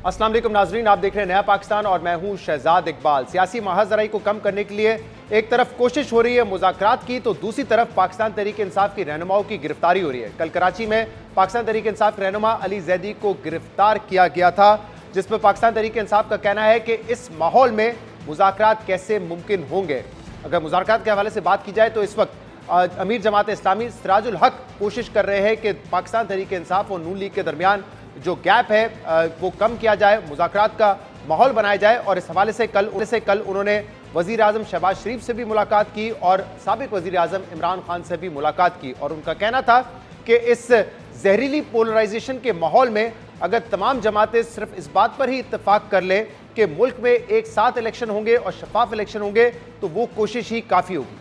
अस्सलाम वालेकुम नाजरीन, आप देख रहे हैं नया पाकिस्तान और मैं हूं शहजाद इकबाल। सियासी महाजराई को कम करने के लिए एक तरफ कोशिश हो रही है मुज़ाकरात की, तो दूसरी तरफ पाकिस्तान तहरीक इंसाफ की रहनुमाओं की गिरफ्तारी हो रही है। कल कराची में पाकिस्तान तहरीक इंसाफ के रहनुमा अली जैदी को गिरफ्तार किया गया था, जिस पर पाकिस्तान तहरीक इंसाफ का कहना है कि इस माहौल में मुज़ाकरात कैसे मुमकिन होंगे। अगर मुज़ाकरात के हवाले से बात की जाए तो इस वक्त अमीर जमात इस्लामी सिराजुल हक कोशिश कर रहे हैं कि पाकिस्तान तहरीक इंसाफ और नून लीग के दरमियान जो गैप है वो कम किया जाए, मुज़ाकरात का माहौल बनाया जाए। और इस हवाले से कल उन्होंने वज़ीर आज़म शहबाज शरीफ से भी मुलाकात की और साबिक़ वज़ीर आज़म इमरान खान से भी मुलाकात की, और उनका कहना था कि इस जहरीली पोलराइजेशन के माहौल में अगर तमाम जमातें सिर्फ इस बात पर ही इत्तेफाक कर लें कि मुल्क में एक साथ इलेक्शन होंगे और शफाफ इलेक्शन होंगे तो वो कोशिश ही काफ़ी होगी।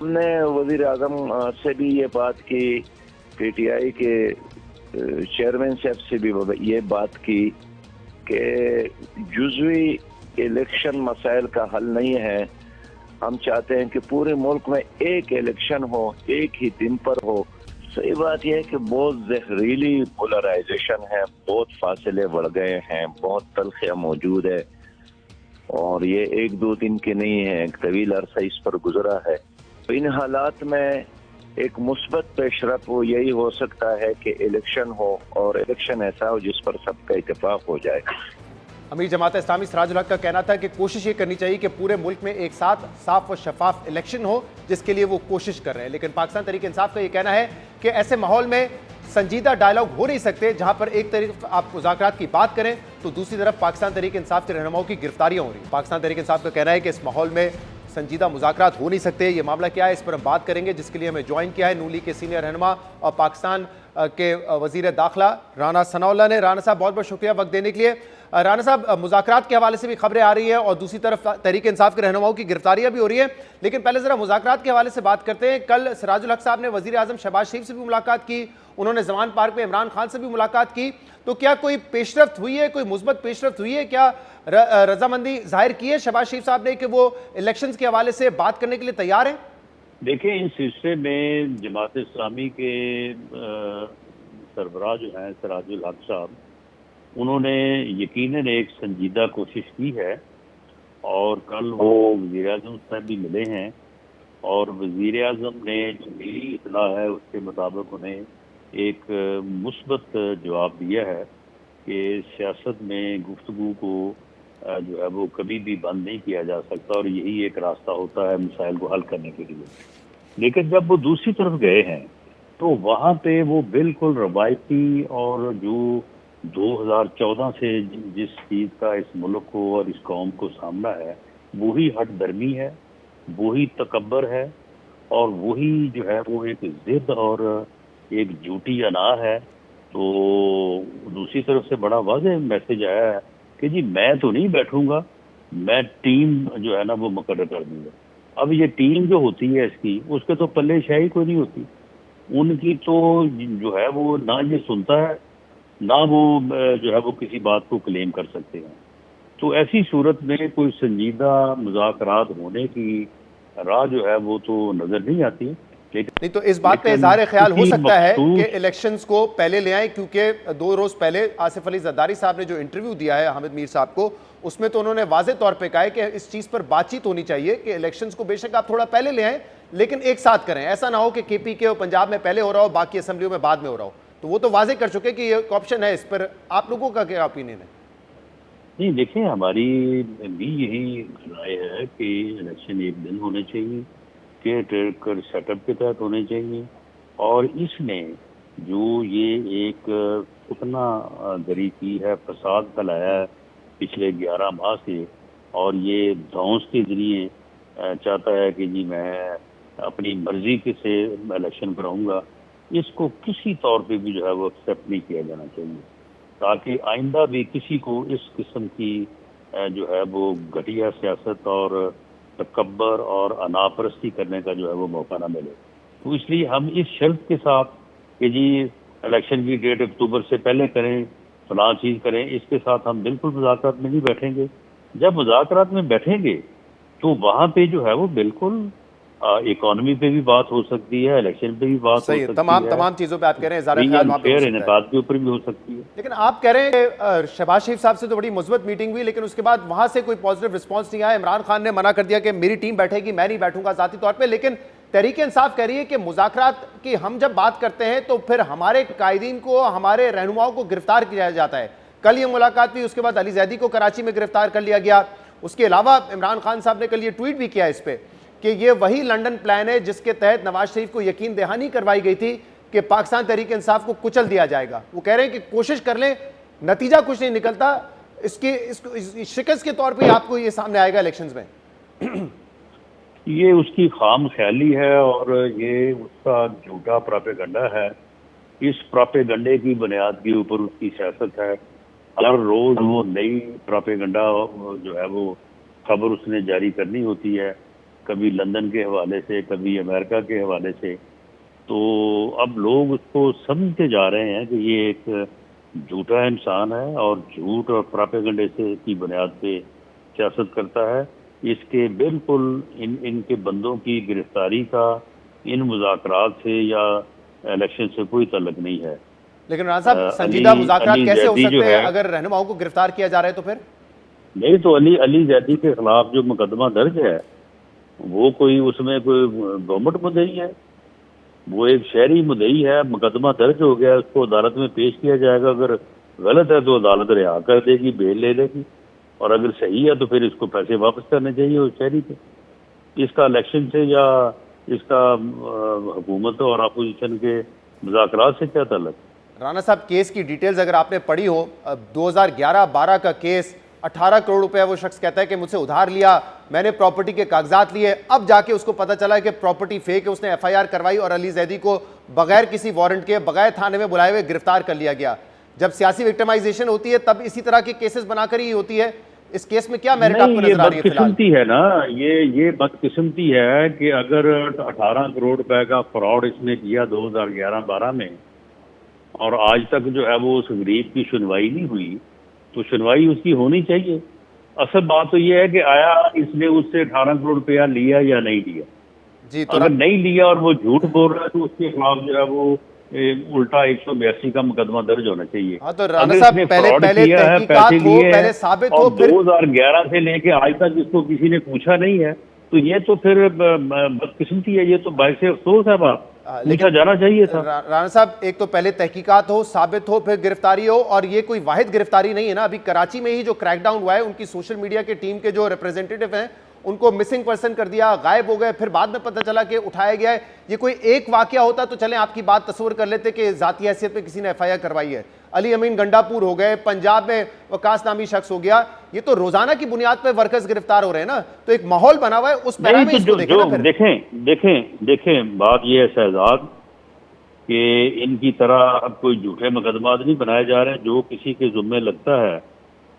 हमने वज़ीर आज़म से भी ये बात की, PTI के चेयरमैन साहब से भी ये बात की कि जुज़वी इलेक्शन मसाइल का हल नहीं है। हम चाहते हैं कि पूरे मुल्क में एक इलेक्शन हो, एक ही दिन पर हो। सही बात यह है कि बहुत जहरीली पोलराइजेशन है, बहुत फासले बढ़ गए हैं, बहुत तलखियाँ मौजूद है, और ये एक दो दिन के नहीं है, एक तवील अरसा इस पर गुजरा है। इन हालात में एक मुस्बत पेशरफ वो यही हो सकता है कि इलेक्शन हो, और इलेक्शन ऐसा हो जिस पर सबका इत्तेफाक हो जाए। अमीर जमात इस्लामी सिराजुल हक का कहना था कि कोशिश ये करनी चाहिए कि पूरे मुल्क में एक साथ साफ और शफाफ इलेक्शन हो, जिसके लिए वो कोशिश कर रहे हैं। लेकिन पाकिस्तान तहरीक इंसाफ का ये कहना है कि ऐसे माहौल में संजीदा डायलॉग हो नहीं सकते, जहां पर एक तरफ आप मुज़ाकरात की बात करें तो दूसरी तरफ पाकिस्तान तहरीक इंसाफ के रहनुमाओं की गिरफ्तारियां हो रही। पाकिस्तान तहरीक इंसाफ का कहना है कि इस माहौल में संजीदा मुज़ाकरात हो नहीं सकते। ये मामला क्या है, इस पर हम बात करेंगे, जिसके लिए हमें ज्वाइन किया है नून लीग के सीनियर रहनुमा और पाकिस्तान के वज़ीर दाखिला राना सनाउल्लाह ने। राना साहब, बहुत बहुत शुक्रिया वक्त देने के लिए। राना साहब, मुज़ाकरात के हवाले से भी खबरें आ रही है और दूसरी तरफ तहरीक इंसाफ के रहनुमाओं की गिरफ्तारियां भी हो रही है, लेकिन पहले जरा मुज़ाकरात के हवाले से बात करते हैं। कल सिराजुल हक साहब ने वज़ीर आज़म शहबाज शरीफ से भी मुलाकात की, उन्होंने जमान पार्क में इमरान खान से भी मुलाकात की, तो क्या कोई पेशरफ्त हुई है, कोई मुस्बत पेशरफ्त हुई है? क्या रजामंदी जाहिर की है शहबाज शरीफ साहब ने कि वो इलेक्शंस के हवाले से बात करने के लिए तैयार हैं? देखिए, इस सिलसिले में जमात इस्लामी के सरबराह जो हैं सिराजुल हक साहब, उन्होंने यकीनन एक संजीदा कोशिश की है, और कल वो वज़ीर आज़म साहब भी मिले हैं, और वज़ीर आज़म ने जो मेरी इत्तला है उसके मुताबिक उन्हें एक मुस्बत जवाब दिया है कि सियासत में गुफ्तगू को जो है वो कभी भी बंद नहीं किया जा सकता, और यही एक रास्ता होता है मसाइल को हल करने के लिए। लेकिन जब वो दूसरी तरफ गए हैं तो वहाँ पे वो बिल्कुल रवायती और जो 2014 से जिस चीज़ का इस मुल्क को और इस कौम को सामना है, वही हट दर्मी है, वही तकब्बर है, और वही जो है वो एक जिद और एक झूठी अना है। तो दूसरी तरफ से बड़ा वाज़ेह मैसेज आया है कि जी मैं तो नहीं बैठूंगा, मैं टीम जो है ना वो मुकर्रर कर दूंगा। अब ये टीम जो होती है इसकी, उसके तो पल्ले शाही कोई नहीं होती, उनकी तो जो है वो ना ये सुनता है, ना वो जो है वो किसी बात को क्लेम कर सकते हैं। तो ऐसी सूरत में कोई संजीदा मुज़ाकरात होने की राह जो है वो तो नज़र नहीं आती। नहीं तो इस बात पे इज़हार ख्याल हो सकता है कि इलेक्शंस को पहले ले आए, क्योंकि 2 रोज़ पहले आसिफ अली जरदारी साहब ने जो इंटरव्यू दिया है हामिद मीर साहब को, उसमें तो उन्होंने वाज़े तौर पे कहा है कि इस चीज़ पर बातचीत होनी चाहिए कि इलेक्शंस को बेशक आप थोड़ा पहले ले आएँ, लेकिन एक साथ करें। ऐसा ना हो कि KPK और पंजाब में पहले हो रहा हो, बाकी असम्बलियों में बाद में हो रहा हो। तो वो तो वाज़े कर चुके कि ये ऑप्शन है। इस पर आप लोगों का क्या ओपिनियन है? नहीं, देखिए, हमारी भी यही राय है कि इलेक्शन एक दिन होने चाहिए, केयर टेकर सेटअप के तहत होने चाहिए, और इसमें जो ये एक फुतना गरी की है, फसाद फैलाया है पिछले 11 माह से, और ये धौंस के जरिए चाहता है कि जी मैं अपनी मर्जी के से इलेक्शन कराऊंगा, इसको किसी तौर पे भी जो है वो एक्सेप्ट नहीं किया जाना चाहिए, ताकि आइंदा भी किसी को इस किस्म की जो है वो घटिया सियासत और तकब्बर और अनापरस्ती करने का जो है वो मौका ना मिले। तो इसलिए हम इस शर्त के साथ कि जी इलेक्शन की डेट अक्टूबर से पहले करें, फलां चीज़ करें, इसके साथ हम बिल्कुल मुज़ाकरात में नहीं बैठेंगे। जब मुज़ाकरात में बैठेंगे तो वहाँ पे जो है वो बिल्कुल इकोनॉमी पे भी बात हो सकती है, इलेक्शन पे भी बात हो सकती है, तमाम चीजों पे आप कह रहे हैं फेयर इनेकाद के ऊपर भी हो सकती है। लेकिन आप कह रहे हैं शहबाज शरीफ साहब से तो बड़ी मुस्बत मीटिंग हुई, लेकिन उसके बाद वहां से कोई पॉजिटिव रिस्पांस नहीं आया। इमरान खान ने मना कर दिया कि मेरी टीम बैठेगी, मैं नहीं बैठूंगा जाती तौर पे। लेकिन तहरीक इंसाफ कह रही है कि मुज़ाकरात की हम जब बात करते हैं तो फिर हमारे कायदीन को, हमारे रहनुमाओं को गिरफ्तार किया जाता है। कल ये मुलाकात हुई, उसके बाद अली जैदी को कराची में गिरफ्तार कर लिया गया। उसके अलावा इमरान खान साहब ने कल ये ट्वीट भी किया इस पे कि ये वही लंदन प्लान है जिसके तहत नवाज शरीफ को यकीन दहानी करवाई गई थी कि पाकिस्तान तहरीक इंसाफ को कुचल दिया जाएगा। वो कह रहे हैं कि कोशिश कर लें, नतीजा कुछ नहीं निकलता, इसकी शिकस्त के तौर पे आपको ये सामने आएगा इलेक्शंस में। ये उसकी खाम ख्याली है और ये उसका झूठा प्रोपेगंडा है। इस प्रोपेगंडे की बुनियाद के ऊपर उसकी सियासत है। हर रोज वो नई प्रोपेगंडा जो है वो खबर उसने जारी करनी होती है, कभी लंदन के हवाले से, कभी अमेरिका के हवाले से। तो अब लोग उसको समझते जा रहे हैं कि ये एक झूठा इंसान है और झूठ और प्रोपेगंडे से की बुनियाद पे सियासत करता है। इसके बिल्कुल इनके बंदों की गिरफ्तारी का इन मुज़ाकरात से या इलेक्शन से कोई ताल्लुक नहीं है। लेकिन राना साहब, संजीदा मुज़ाकरात कैसे हो सकते हैं अगर रहनुमाओं को गिरफ्तार किया जा रहा है तो फिर? नहीं तो अली जैदी के खिलाफ जो मुकदमा दर्ज है वो कोई उसमें कोई गवर्नमेंट मुद्दई है, वो एक शहरी मुद्दई है। मुकदमा दर्ज हो गया, उसको अदालत में पेश किया जाएगा। अगर गलत है तो अदालत रिहा कर देगी, बेल ले लेगी, और अगर सही है तो फिर इसको पैसे वापस करने चाहिए उस शहरी के। इसका इलेक्शन से या इसका हुकूमत और अपोजिशन के मुज़ाकरात से क्या ताल्लुक? राना साहब, केस की डिटेल्स अगर आपने पढ़ी हो, 2011-12 का केस, 18 करोड़ रुपए वो शख्स कहता है कि मुझसे उधार लिया, मैंने प्रॉपर्टी के कागजात लिए। अब जाके उसको पता चला कि प्रॉपर्टी फेक है, उसने एफआईआर करवाई और अली जैदी को बगैर किसी वारंट के, बगैर थाने में बुलाए हुए गिरफ्तार कर लिया गया। जब सियासी विक्टिमाइजेशन होती है तब इसी तरह के केसेस बनाकर ही होती है। इस केस में क्या मेरिट आपको नजर आ रही है? बदकिस्मती है ना, ये बदकिस्मती है कि अगर 18 करोड़ रुपए का फ्रॉड इसने किया 2011-12 में और आज तक जो है वो उस गरीब की सुनवाई नहीं हुई, तो सुनवाई उसकी होनी चाहिए। असल बात तो ये है कि आया इसने उससे 18 करोड़ रुपया लिया या नहीं लिया जी। तो अगर नहीं लिया और वो झूठ बोल रहा है तो उसके खिलाफ जो है वो उल्टा 182 का मुकदमा दर्ज होना चाहिए। हाँ, तो राना साहब पहले तहकीकात हो, पहले साबित हो, फिर 2011 से लेके आज तक इसको किसी ने पूछा नहीं है, तो ये तो फिर बदकिस्मती है, ये तो बाइसे अफसोस है। बात पूछा जाना चाहिए था। राना साहब, एक तो पहले तहकीकात हो, साबित हो, फिर गिरफ्तारी हो, और ये कोई वाहिद गिरफ्तारी नहीं है ना। अभी कराची में ही जो क्रैकडाउन हुआ है, उनकी सोशल मीडिया की टीम के जो रिप्रेजेंटेटिव हैं उनको मिसिंग पर्सन कर दिया, गायब हो गए, फिर बाद में पता चला कि उठाया गया है। ये कोई एक वाकया होता तो चलें आपकी बात तस्वर कर लेते कि जाती हैसियत पे किसी ने एफआईआर करवाई है। अली अमीन गंडापुर हो गए, पंजाब में वकास नामी शख्स हो गया। ये तो रोजाना की बुनियाद पर वर्कर्स गिरफ्तार हो रहे हैं ना, तो एक माहौल बना हुआ है। उस पैरा में इसको देखें ना फिर। देखें बात ये है शहजाद कि इनकी तरह अब कोई झूठे मुकदमात नहीं बनाए जा रहे जो किसी के जुम्मे लगता है।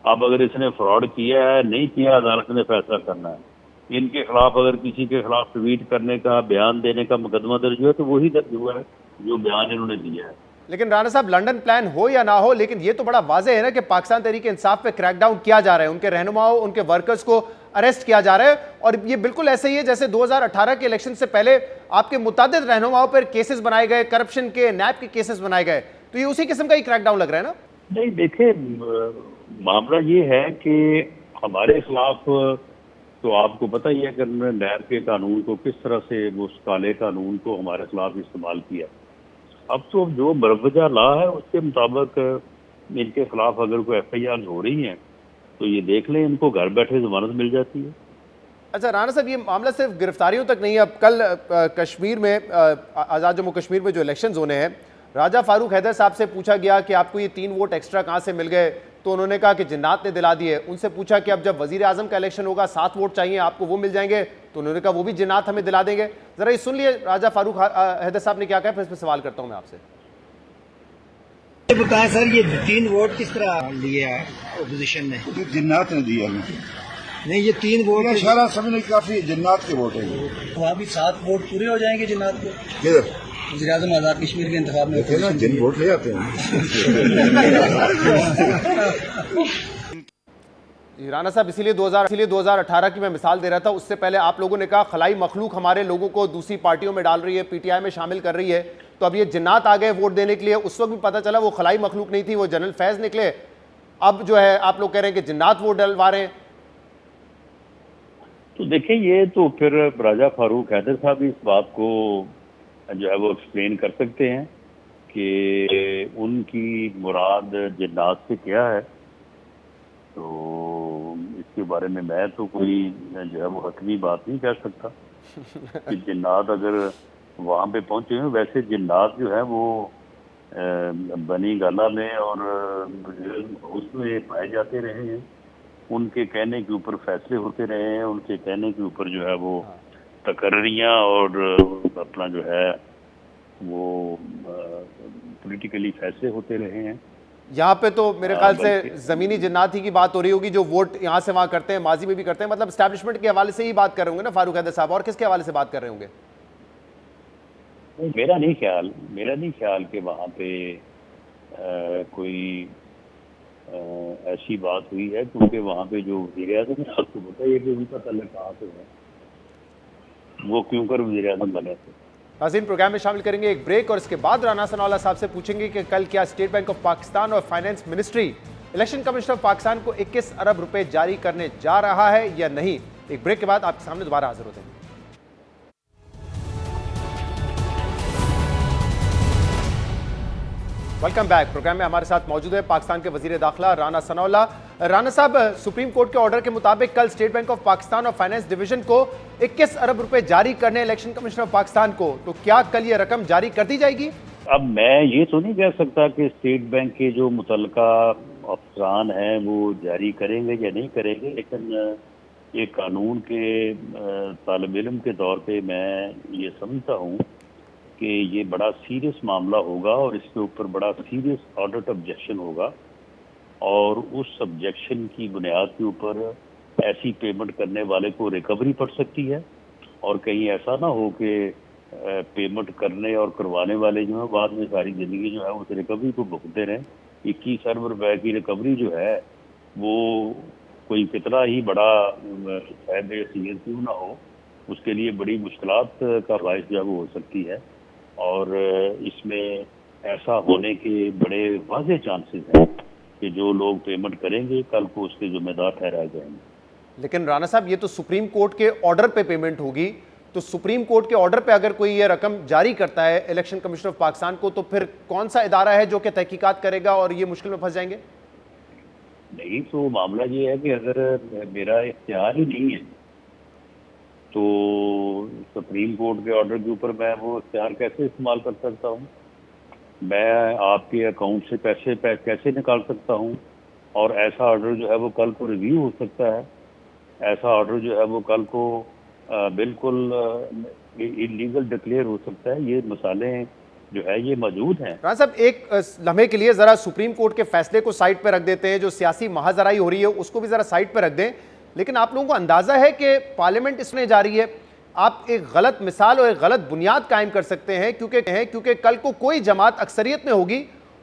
अब अगर इसने फ्रॉड किया है, नहीं किया, अदालत ने फैसला करना है। इनके खिलाफ अगर किसी के खिलाफ ट्वीट करने का, बयान देने का मुकदमा दर्ज हुआ तो वही दर्ज हुआ है जो बयान इन्होंने दिया है। लेकिन राना साहब, लंदन प्लान हो या ना हो, लेकिन ये तो बड़ा वाज़ेह है ना कि पाकिस्तान तहरीक इंसाफ पे क्रैकडाउन किया जा रहा है, उनके रहनुमाओं, उनके वर्कर्स को अरेस्ट किया जा रहा है। और ये बिल्कुल ऐसे ही है जैसे 2018 के इलेक्शन से पहले आपके मुतादिद रहनुमाओं पर केसेस बनाए गए, करप्शन के, नैब के केसेस बनाए गए। तो ये उसी किस्म का ही क्रैकडाउन लग रहा है ना? नहीं, देखिए मामला ये है कि हमारे खिलाफ तो आपको पता ही है कि उन्होंने नैब के कानून को किस तरह से, वो उस काले कानून को हमारे खिलाफ इस्तेमाल किया। अब तो जो बरवजा ला है उसके मुताबिक इनके खिलाफ अगर कोई एफआईआर हो रही हैं तो ये देख लें, इनको घर बैठे जमानत मिल जाती है। अच्छा राना साहब, ये मामला सिर्फ गिरफ्तारियों तक नहीं है। अब कल कश्मीर में, आज़ाद जम्मू कश्मीर में जो इलेक्शंस होने हैं, राजा फारूक हैदर साहब से पूछा गया कि आपको ये 3 वोट एक्स्ट्रा कहाँ से मिल गए, तो उन्होंने कहा कि जिन्नात ने दिला दिए। उनसे पूछा कि अब जब वजीर आजम का इलेक्शन होगा 7 वोट चाहिए आपको, वो मिल जाएंगे? तो उन्होंने कहा वो भी जिन्नात हमें दिला देंगे। जरा ये सुन लिए राजा फारूक हैदर साहब ने क्या कहा, फिर इस पर सवाल करता हूँ मैं आपसे। बताएं सर, ये 3 वोट किस तरह लिए है अपोजिशन ने? जिन्नात ने दिया नहीं, ये 3 वोट सारा समझने काफी जिन्नात के वोट है। वहाँ भी 7 वोट पूरे हो जाएंगे जिन्नात के? किधर? वज़ीर आज़म आज़ाद कश्मीर के इंतखाब में जिन वोट ले आते हैं। राणा साहब, इसीलिए 2018 की मैं मिसाल दे रहा था। उससे पहले आप लोगों ने कहा खलाई मखलूक हमारे लोगों को दूसरी पार्टियों में डाल रही है, पीटीआई में शामिल कर रही है। तो अब ये जिन्नात आ गए वोट देने के लिए, उस वक्त भी पता चला वो खलाई मखलूक नहीं थी, वो जनरल फैज निकले। अब जो है आप लोग कह रहे हैं कि जिन्नात वोट डलवा रहे हैं। तो देखिए, ये तो फिर राजा फारूक हैदर साहब इस बात को जो है वो एक्सप्लेन कर सकते हैं कि उनकी मुराद जिन्नात से क्या है। तो इसके बारे में मैं तो कोई जो है वो हतमी बात नहीं कह सकता कि जिन्नात अगर वहाँ पे पहुंचे हैं। वैसे जिन्नात जो है वो बनी गाला में और उसमें पाए जाते रहे हैं। उनके कहने के ऊपर फैसले होते रहे हैं, उनके कहने के ऊपर जो है वो तकर्रियाँ और अपना जो है वो पॉलिटिकली फैसले होते रहे हैं। यहाँ पे तो मेरे ख्याल से जमीनी जिन्नात ही की बात हो रही होगी, जो वोट यहाँ से वहाँ करते हैं, माजी में भी करते हैं। मतलब एस्टैब्लिशमेंट के हवाले से ही बात कर रहे होंगे ना फारूक हैदर साहब, और किसके हवाले से बात कर रहे होंगे? मेरा नहीं ख्याल कि वहाँ पे कोई ऐसी बात हुई है, क्योंकि वहाँ पे जो वज़ीर-ए-आज़म है, आपको बताइए कि उनका तल्लुक कहाँ से है, वो क्यों कर वज़ीर-ए-आज़म बने थे। नाज़रीन, प्रोग्राम में शामिल करेंगे एक ब्रेक और इसके बाद राना सनाउल्लाह साहब से पूछेंगे कि कल क्या स्टेट बैंक ऑफ पाकिस्तान और finance ministry election commissioner of Pakistan को 21 अरब रुपए जारी करने जा रहा है या नहीं। एक ब्रेक के बाद आपके सामने दोबारा हाजिर होते हैं। Welcome back. प्रोग्राम में हमारे साथ मौजूद है पाकिस्तान के वजीर दाखिला राना सनाउल्लाह। राना साहब, सुप्रीम कोर्ट के ऑर्डर के मुताबिक कल स्टेट बैंक ऑफ पाकिस्तान और फाइनेंस डिवीजन को 21 अरब रुपए जारी करने इलेक्शन कमिश्नर ऑफ पाकिस्तान को, तो क्या कल ये रकम जारी कर दी जाएगी? अब मैं ये तो नहीं कह सकता कि स्टेट बैंक के जो मुतल्लिका अफसरान हैं वो जारी करेंगे या नहीं करेंगे, लेकिन ये कानून के तालिब इल्म के तौर पे मैं ये समझता हूँ कि ये बड़ा सीरियस मामला होगा और इसके ऊपर बड़ा सीरियस ऑडिट ऑब्जेक्शन होगा, और उस ऑब्जेक्शन की बुनियाद के ऊपर ऐसी पेमेंट करने वाले को रिकवरी पड़ सकती है। और कहीं ऐसा ना हो कि पेमेंट करने और करवाने वाले जो है बाद में सारी ज़िंदगी जो है उस रिकवरी को भुगतते रहें। 21 अरब रुपए की रिकवरी जो है वो कोई कितना ही बड़ा शायद सीरियस क्यों ना हो, उसके लिए बड़ी मुश्किलात का बायस जो है वो हो सकती है। और इसमें ऐसा होने के बड़े वाज़े चांसेस हैं कि जो लोग पेमेंट करेंगे कल को उसके जिम्मेदार ठहराए जाएंगे। लेकिन राना साहब, ये तो सुप्रीम कोर्ट के ऑर्डर पे पेमेंट होगी, तो सुप्रीम कोर्ट के ऑर्डर पे अगर कोई ये रकम जारी करता है इलेक्शन कमिश्नर ऑफ पाकिस्तान को, तो फिर कौन सा इदारा है जो कि तहकीकात करेगा और ये मुश्किल में फंस जाएंगे? नहीं, तो मामला ये है कि अगर मेरा इख्तियार ही नहीं है तो सुप्रीम कोर्ट के ऑर्डर के ऊपर मैं वो इख्तियार कैसे इस्तेमाल कर सकता हूँ? मैं आपके अकाउंट से पैसे कैसे निकाल सकता हूँ? और ऐसा ऑर्डर जो है वो कल को रिव्यू हो सकता है, ऐसा ऑर्डर जो है वो कल को बिल्कुल इलीगल डिक्लेयर हो सकता है। ये मसाले जो है ये मौजूद हैं। राना साहब, एक लम्हे के लिए जरा सुप्रीम कोर्ट के फैसले को साइड पर रख देते हैं, जो सियासी महाजराई हो रही है उसको भी जरा साइड पर रख दें। लेकिन आप लोगों को अंदाजा है कि पार्लियामेंट इसमें जा रही है, आप एक गलत मिसाल और एक गलत बुनियाद कायम कर सकते हैं, क्योंकि कल को कोई जमात अक्सरियत में होगी,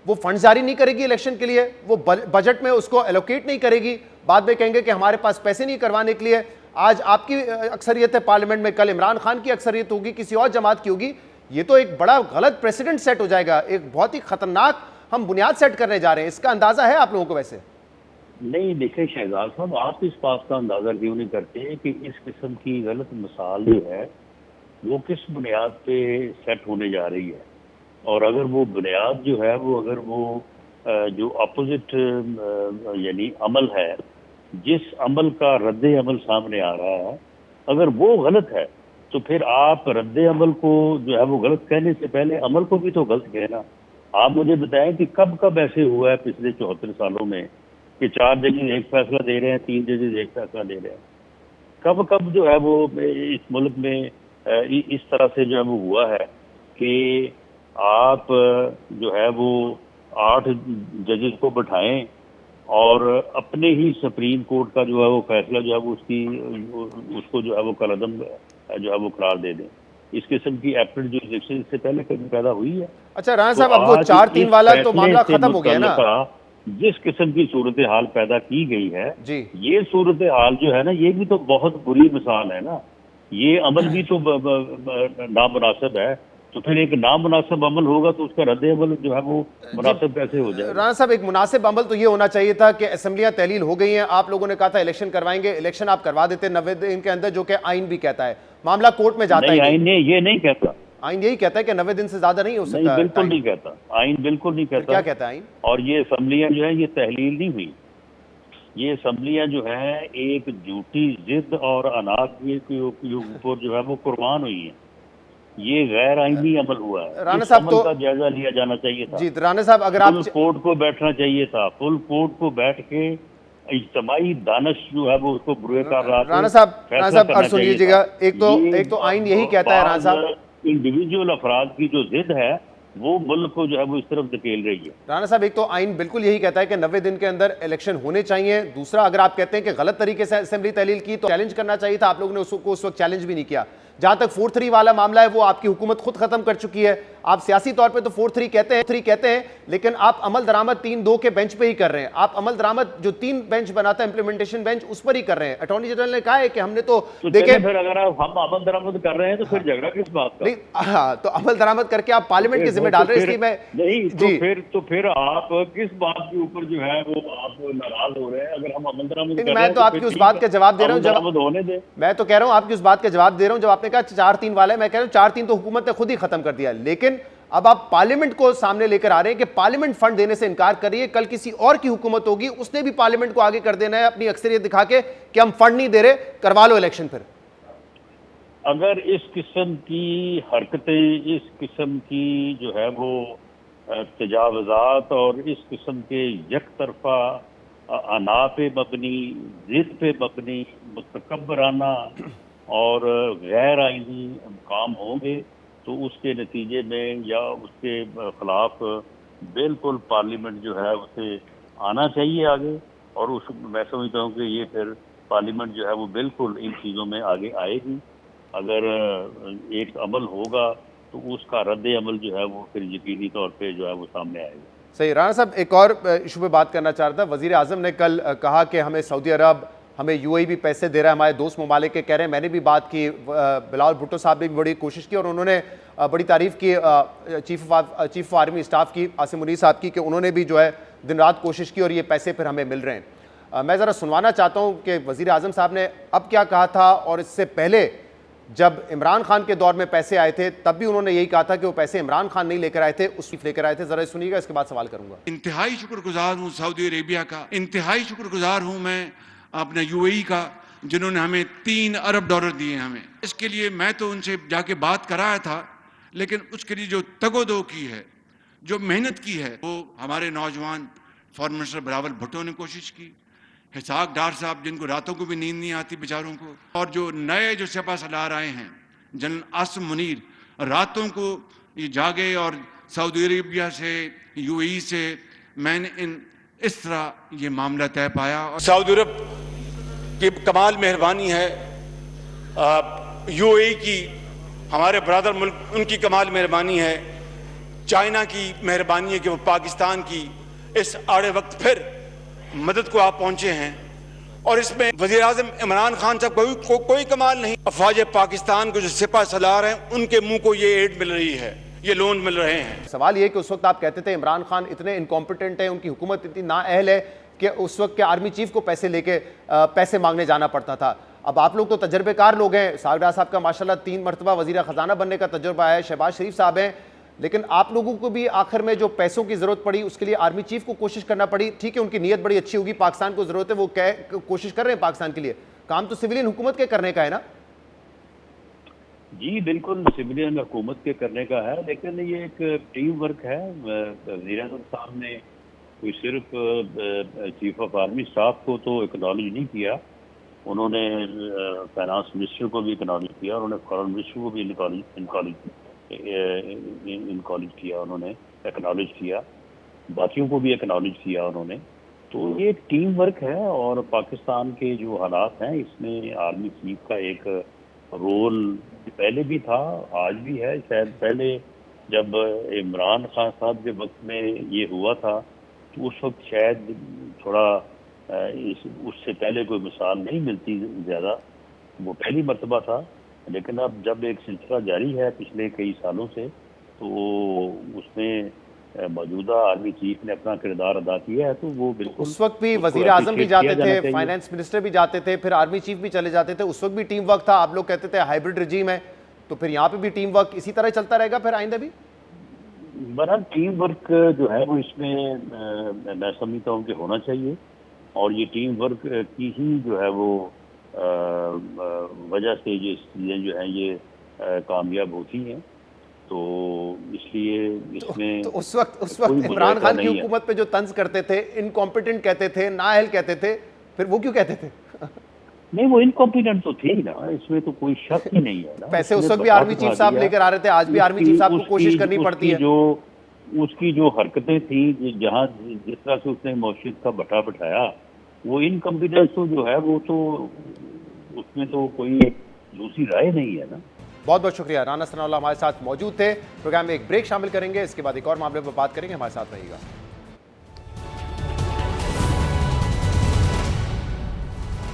वो फंड जारी नहीं करेगी इलेक्शन के लिए, वो बजट में उसको एलोकेट नहीं करेगी, बाद में कहेंगे कि हमारे पास पैसे नहीं करवाने के लिए। आज आपकी अक्सरियत है पार्लियामेंट में, कल इमरान खान की अक्सरियत होगी, किसी और जमात की होगी। ये तो एक बड़ा गलत प्रेसिडेंट सेट हो जाएगा, एक बहुत ही खतरनाक हम बुनियाद सेट करने जा रहे हैं। इसका अंदाजा है आप लोगों को? वैसे नहीं, देखिए शहजाद साहब, आप इस बात का अंदाजा क्यों नहीं करते कि इस किस्म की गलत मिसाल जो है वो किस बुनियाद पे सेट होने जा रही है। और अगर वो बुनियाद जो है वो अगर वो जो अपोजिट यानी अमल है, जिस अमल का रद्द अमल सामने आ रहा है, अगर वो गलत है तो फिर आप रद्द अमल को जो है वो गलत कहने से पहले अमल को भी तो गलत कहना। आप मुझे बताएं कि कब कब ऐसे हुआ है पिछले 74 सालों में कि 4 जजेस एक फैसला दे रहे हैं, 3 जजेस एक फैसला दे रहे हैं? कब कब जो है वो इस मुल्क में इस तरह से जो है वो हुआ है कि आप जो है वो 8 जजेस को बिठाएं और अपने ही सुप्रीम कोर्ट का जो है वो फैसला जो है वो उसको जो है वो कलअदम जो है वो करार दे दें। इस किस्म की एपरेट जुरिसडिक्शन इससे पहले कभी पैदा हुई है? अच्छा राना साहब, अब वो 4-3 वाला तो मामला खत्म हो गया ना? जिस किस्म की सूरत हाल पैदा की गई है, जी ये सूरत हाल जो है ना, ये भी तो बहुत बुरी मिसाल है ना। ये अमल भी तो नामुनासिब है, तो फिर एक नामुनासिब अमल होगा तो उसका रद्द अमल जो है वो मुनासिब कैसे हो जाएगा? राणा साहब, एक मुनासिब अमल तो ये होना चाहिए था कि असेंबलियां तहलील हो गई हैं, आप लोगों ने कहा था इलेक्शन करवाएंगे, इलेक्शन आप करवा देते 90 दिन के अंदर, जो कि आइन भी कहता है। मामला कोर्ट में जाता नहीं, है, आइन ने ये नहीं कहता। आइन यही कहता है कि 90 दिन से ज्यादा नहीं हो नहीं, सकता। बिल्कुल नहीं कहता, आइन बिल्कुल नहीं फिर कहता। क्या कहता है आइन? और ये असम्बलियां जो है ये तहलील नहीं हुई, ये असम्बलियां जो है एक झूठी जिद और अनाज के ऊपर जो है वो कुर्बान हुई है। ये गैर आईनी अमल हुआ है। राणा इस साहब अमल तो का जायजा लिया जाना चाहिए था। जी राणा साहब, अगर फुल आप कोर्ट को बैठना चाहिए था, फुल कोर्ट को बैठ के इज्तिमाई दानिश जो है वो उसको बुरे राणा साहब और सुनिएगा, एक तो आइन यही कहता है राणा साहब, इंडिविजुअल अफराद की जो जिद है वो मुल्क को जो है वो इस तरफ धकेल रही है। राणा साहब, एक तो आइन बिल्कुल यही कहता है कि 90 दिन के अंदर इलेक्शन होने चाहिए। दूसरा, अगर आप कहते हैं कि गलत तरीके से असेंबली तहलील की तो चैलेंज करना चाहिए था, आप लोगों ने उसको उस वक्त चैलेंज भी नहीं किया। जहां तक 4-3 वाला मामला है वो आपकी हुकूमत खुद खत्म कर चुकी है। आप सियासी तौर पे तो 4-3 कहते हैं, लेकिन आप अमल दरामद 3-2 के बेंच पे ही कर रहे हैं। आप अमल दरामद जो 3 बेंच बनाता है इंप्लीमेंटेशन बेंच, उस पर ही कर रहे हैं। अटॉर्नी जनरल ने कहा है कि हमने तो देखें, फिर अगर हम अमल दरामद कर रहे हैं तो फिर झगड़ा किस बात का? नहीं, हाँ, तो अमल दरामद करके आप पार्लियामेंट की जिम्मे डाल रहे हैं, इसलिए मैं नहीं जी तो फिर आप किस बात के ऊपर जो है वो आप नाराज हो रहे हैं? अगर हम अमल दरामद कर रहे हैं मैं तो आपकी उस बात का जवाब दे रहा हूँ, होने दे। मैं तो कह रहा हूं आपकी उस बात का जवाब दे रहा हूं जब आपने कहा 4-3 वाला है। मैं कह रहा हूं 4-3 तो हुकूमत ने खुद ही खत्म कर दिया, लेकिन अब आप पार्लियामेंट को सामने लेकर आ रहे हैं कि पार्लियामेंट फंड देने से इनकार कर रही है। कल किसी और की हुकूमत होगी, उसने भी पार्लियामेंट को आगे कर देना है अपनी अक्सरियत दिखा के कि हम फंड नहीं दे रहे, करवा लो इलेक्शन। फिर अगर इस किस्म की हरकतें, इस किस्म की जो है वो तजावजात और इस किस्म के यक तरफा अना पे मबनी, जिद पे मबनी, मुतकब्बराना और गैर आईनी काम होंगे तो उसके नतीजे में या उसके खिलाफ बिल्कुल पार्लियामेंट जो है उसे आना चाहिए आगे। और उस मैं समझता हूँ कि ये फिर पार्लियामेंट जो है वो बिल्कुल इन चीज़ों में आगे आएगी। अगर एक अमल होगा तो उसका रद्द अमल जो है वो फिर यकीनी तौर पे जो है वो सामने आएगा। सही। राणा साहब, एक और इशू पे बात करना चाह रहा था। वजीर आजम ने कल कहा कि हमें सऊदी अरब, हमें यूएई भी पैसे दे रहा है, हमारे दोस्त ममालिक के कह रहे हैं। मैंने भी बात की, बिलावल भुट्टो साहब ने भी बड़ी कोशिश की और उन्होंने बड़ी तारीफ की चीफ ऑफ आर्मी स्टाफ की, आसिम मुनीर साहब की, कि उन्होंने भी जो है दिन रात कोशिश की और ये पैसे फिर हमें मिल रहे हैं। मैं ज़रा सुनवाना चाहता हूँ कि वजीर आजम साहब ने अब क्या कहा था, और इससे पहले जब इमरान खान के दौर में पैसे आए थे तब भी उन्होंने यही कहा था कि वो पैसे इमरान खान नहीं लेकर आए थे, उस लेकर आए थे। जरा सुनिएगा, इसके बाद सवाल करूंगा। इंतहाई शुक्रगुजार हूँ सऊदी अरेबिया का, इंतहाई शुक्रगुजार हूँ मैं अपने यूएई का, जिन्होंने हमें $3 अरब दिए हमें। इसके लिए मैं तो उनसे जाके बात कराया था, लेकिन उसके लिए जो तगोदो की है, जो मेहनत की है, वो हमारे नौजवान फॉरेन मिनिस्टर बिलावल भुट्टो ने कोशिश की, हिसाक डार साहब जिनको रातों को भी नींद नहीं आती बेचारों को, और जो नए जो सिपा सलार आए हैं जनरल आसिम मुनीर, रातों को ये जागे और सऊदी अरेबिया से, यूएई से मैंने इस तरह ये मामला तय पाया। और सऊदी अरब की कमाल मेहरबानी है, यूएई की हमारे ब्रदर मुल्क उनकी कमाल मेहरबानी है, चाइना की मेहरबानी है कि वो पाकिस्तान की इस आड़े वक्त फिर मदद को आप पहुंचे हैं। और इसमें वज़ीर आज़म इमरान खान साहब कोई कमाल नहीं, अफवाज पाकिस्तान के जो सिपा सलार हैं उनके मुंह को ये एड मिल रही है, ये लोन मिल रहे हैं। सवाल ये कि उस वक्त आप कहते थे इमरान खान इतने इनकॉम्पिटेंट है, उनकी हुकूमत इतनी नाअहल है कि उस वक्त के आर्मी चीफ को पैसे मांगने जाना पड़ता था। अब आप लोग तो तजर्बेकार लोग हैं, सागडा साहब का माशाल्लाह 3 मरतबा वज़ीर ख़जाना बनने का तजुर्बा है, शहबाज शरीफ साहब हैं, लेकिन आप लोगों को भी आखिर में जो पैसों की ज़रूरत पड़ी उसके लिए आर्मी चीफ को कोशिश करना पड़ी। ठीक है, उनकी नीयत बड़ी अच्छी होगी, पाकिस्तान को ज़रूरत है, वो कोशिश कर रहे हैं पाकिस्तान के लिए, काम तो सिविलियन हुकूमत के करने का है ना? जी बिल्कुल, सिविलियन हुकूमत के करने का है, लेकिन ये एक टीम वर्क है। वज़ीर आज़म साहब ने कोई सिर्फ चीफ ऑफ आर्मी स्टाफ को तो एक्नॉलेज नहीं किया, उन्होंने फाइनेंस मिनिस्टर को भी एक्नॉलेज किया, उन्होंने फॉरेन मिनिस्टर को भी इनकॉलेज किया, उन्होंने एक्नॉलेज किया, बाकियों को भी एक्नॉलेज किया उन्होंने। तो ये एक टीम वर्क है और पाकिस्तान के जो हालात हैं इसमें आर्मी चीफ का एक रोल पहले भी था, आज भी है। शायद पहले जब इमरान खान साहब के वक्त में ये हुआ था तो उस वक्त शायद थोड़ा उससे पहले कोई मिसाल नहीं मिलती ज़्यादा, वो पहली मर्तबा था। लेकिन अब जब एक सिलसिला जारी है पिछले कई सालों से, तो उसमें मौजूदा आर्मी चीफ ने अपना किरदार अदा किया है, तो वो बिल्कुल उस वक्त भी वजीर आजम भी जाते थे, फाइनेंस मिनिस्टर भी जाते थे, फिर आर्मी चीफ भी चले जाते थे, उस वक्त भी टीम वर्क था। आप लोग कहते थे हाइब्रिड रिजीम है, तो फिर यहाँ पे भी टीम वर्क इसी तरह चलता रहेगा फिर आइंदा भी? बहरहाल टीम वर्क जो है वो इसमें मैं समझता हूँ कि होना चाहिए, और ये टीम वर्क की ही जो है वो वजह से ये चीज़ें जो हैं ये कामयाब होती हैं। तो इसलिए इसमें तो उस वक्त इमरान खान की हुकूमत पे जो तंज करते थे, इनकॉम्पिटेंट कहते थे, नाअहल कहते थे, फिर वो क्यों कहते थे? नहीं, वो इनकॉम्पिटेंट तो थे ही ना, इसमें तो कोई शक ही नहीं है ना। पैसे उस वक्त भी आर्मी चीफ साहब लेकर आ रहे थे, आज भी आर्मी चीफ साहब को कोशिश करनी पड़ती है। उसकी जो हरकतें थी, जहाँ जिस तरह से उसने मौशिद का बटा बिठाया, वो इनकॉम्पिटेंस तो जो है वो तो उसमें तो कोई दूसरी राय नहीं है ना। बहुत बहुत शुक्रिया। राना सनाउल्लाह हमारे साथ मौजूद थे। प्रोग्राम में एक ब्रेक शामिल करेंगे, इसके बाद एक और मामले पर बात करेंगे, हमारे साथ रहिएगा।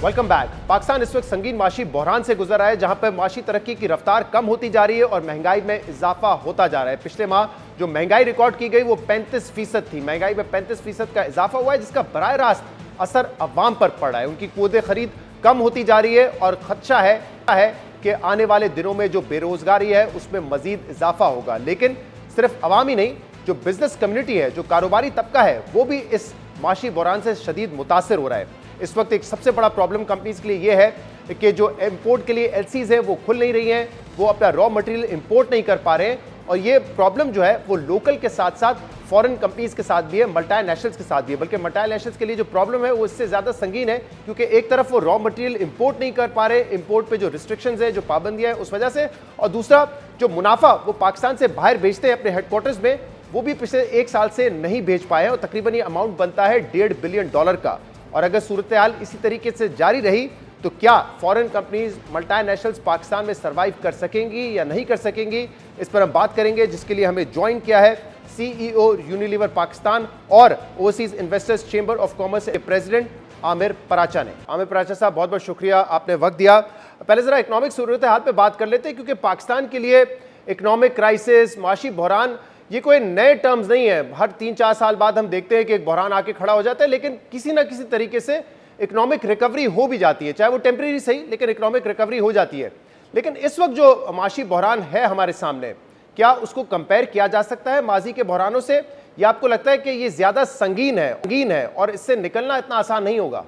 Welcome back. पाकिस्तान इस वक्त संगीन माशी बहरान से गुजर रहा है, जहां पर माशी तरक्की की रफ्तार कम होती जा रही है और महंगाई में इजाफा होता जा रहा है। पिछले माह जो महंगाई रिकॉर्ड की गई वो 35% थी। महंगाई में 35% का इजाफा हुआ है, जिसका बराह रास्त असर अवाम पर पड़ रहा है। उनकी क़ुव्वत खरीद कम होती जा रही है और खदशा है कि आने वाले दिनों में जो बेरोजगारी है उसमें मजीद इजाफा होगा। लेकिन सिर्फ अवाम ही नहीं, जो बिजनेस कम्युनिटी है, जो कारोबारी तबका है, वो भी इस माशी बहरान से शदीद मुतासर हो रहा है। इस वक्त एक सबसे बड़ा प्रॉब्लम कंपनीज के लिए यह है कि जो इंपोर्ट के लिए एलसीज हैं वो खुल नहीं रही हैं, वो अपना रॉ मटेरियल इंपोर्ट नहीं कर पा रहे हैं। और ये प्रॉब्लम जो है वो लोकल के साथ साथ फॉरेन कंपनीज के साथ भी है, मल्टीनेशनल्स के साथ भी है। बल्कि मल्टीनेशनल्स के लिए जो प्रॉब्लम है वो इससे ज़्यादा संगीन है, क्योंकि एक तरफ वो रॉ मटेरियल इंपोर्ट नहीं कर पा रहे, इंपोर्ट पे जो रिस्ट्रिक्शंस है, जो पाबंदियां है उस वजह से, और दूसरा जो मुनाफा वो पाकिस्तान से बाहर भेजते हैं अपने हेडक्वार्टर्स में, वो भी पिछले 1 साल से नहीं भेज पाए हैं और तकरीबन ये अमाउंट बनता है $1.5 बिलियन का। और अगर सूरत हाल इसी तरीके से जारी रही तो क्या फॉरेन कंपनीज, मल्टीनेशनल्स पाकिस्तान में सर्वाइव कर सकेंगी या नहीं कर सकेंगी, इस पर हम बात करेंगे, जिसके लिए हमें ज्वाइन किया है CEO यूनिलीवर पाकिस्तान और overseas investors chamber of commerce के प्रेसिडेंट आमिर पराचा ने। आमिर पराचा साहब, बहुत बहुत शुक्रिया, आपने वक्त दिया। पहले ज़रा इकनॉमिक सूरत हाल पे बात कर लेते हैं, क्योंकि पाकिस्तान के लिए इकनॉमिक क्राइसिस, माशी बहरान, ये कोई नए टर्म्स नहीं है। हर 3-4 साल बाद हम देखते हैं कि एक बहरान आके खड़ा हो जाता है, लेकिन किसी ना किसी तरीके से इकोनॉमिक रिकवरी हो भी जाती है, चाहे वो टेम्परेरी सही, लेकिन इकोनॉमिक रिकवरी हो जाती है। लेकिन इस वक्त जो माशी बहरान है हमारे सामने, क्या उसको कंपेयर किया जा सकता है माजी के बहरानों से, या आपको लगता है कि ये ज्यादा संगीन है और इससे निकलना इतना आसान नहीं होगा?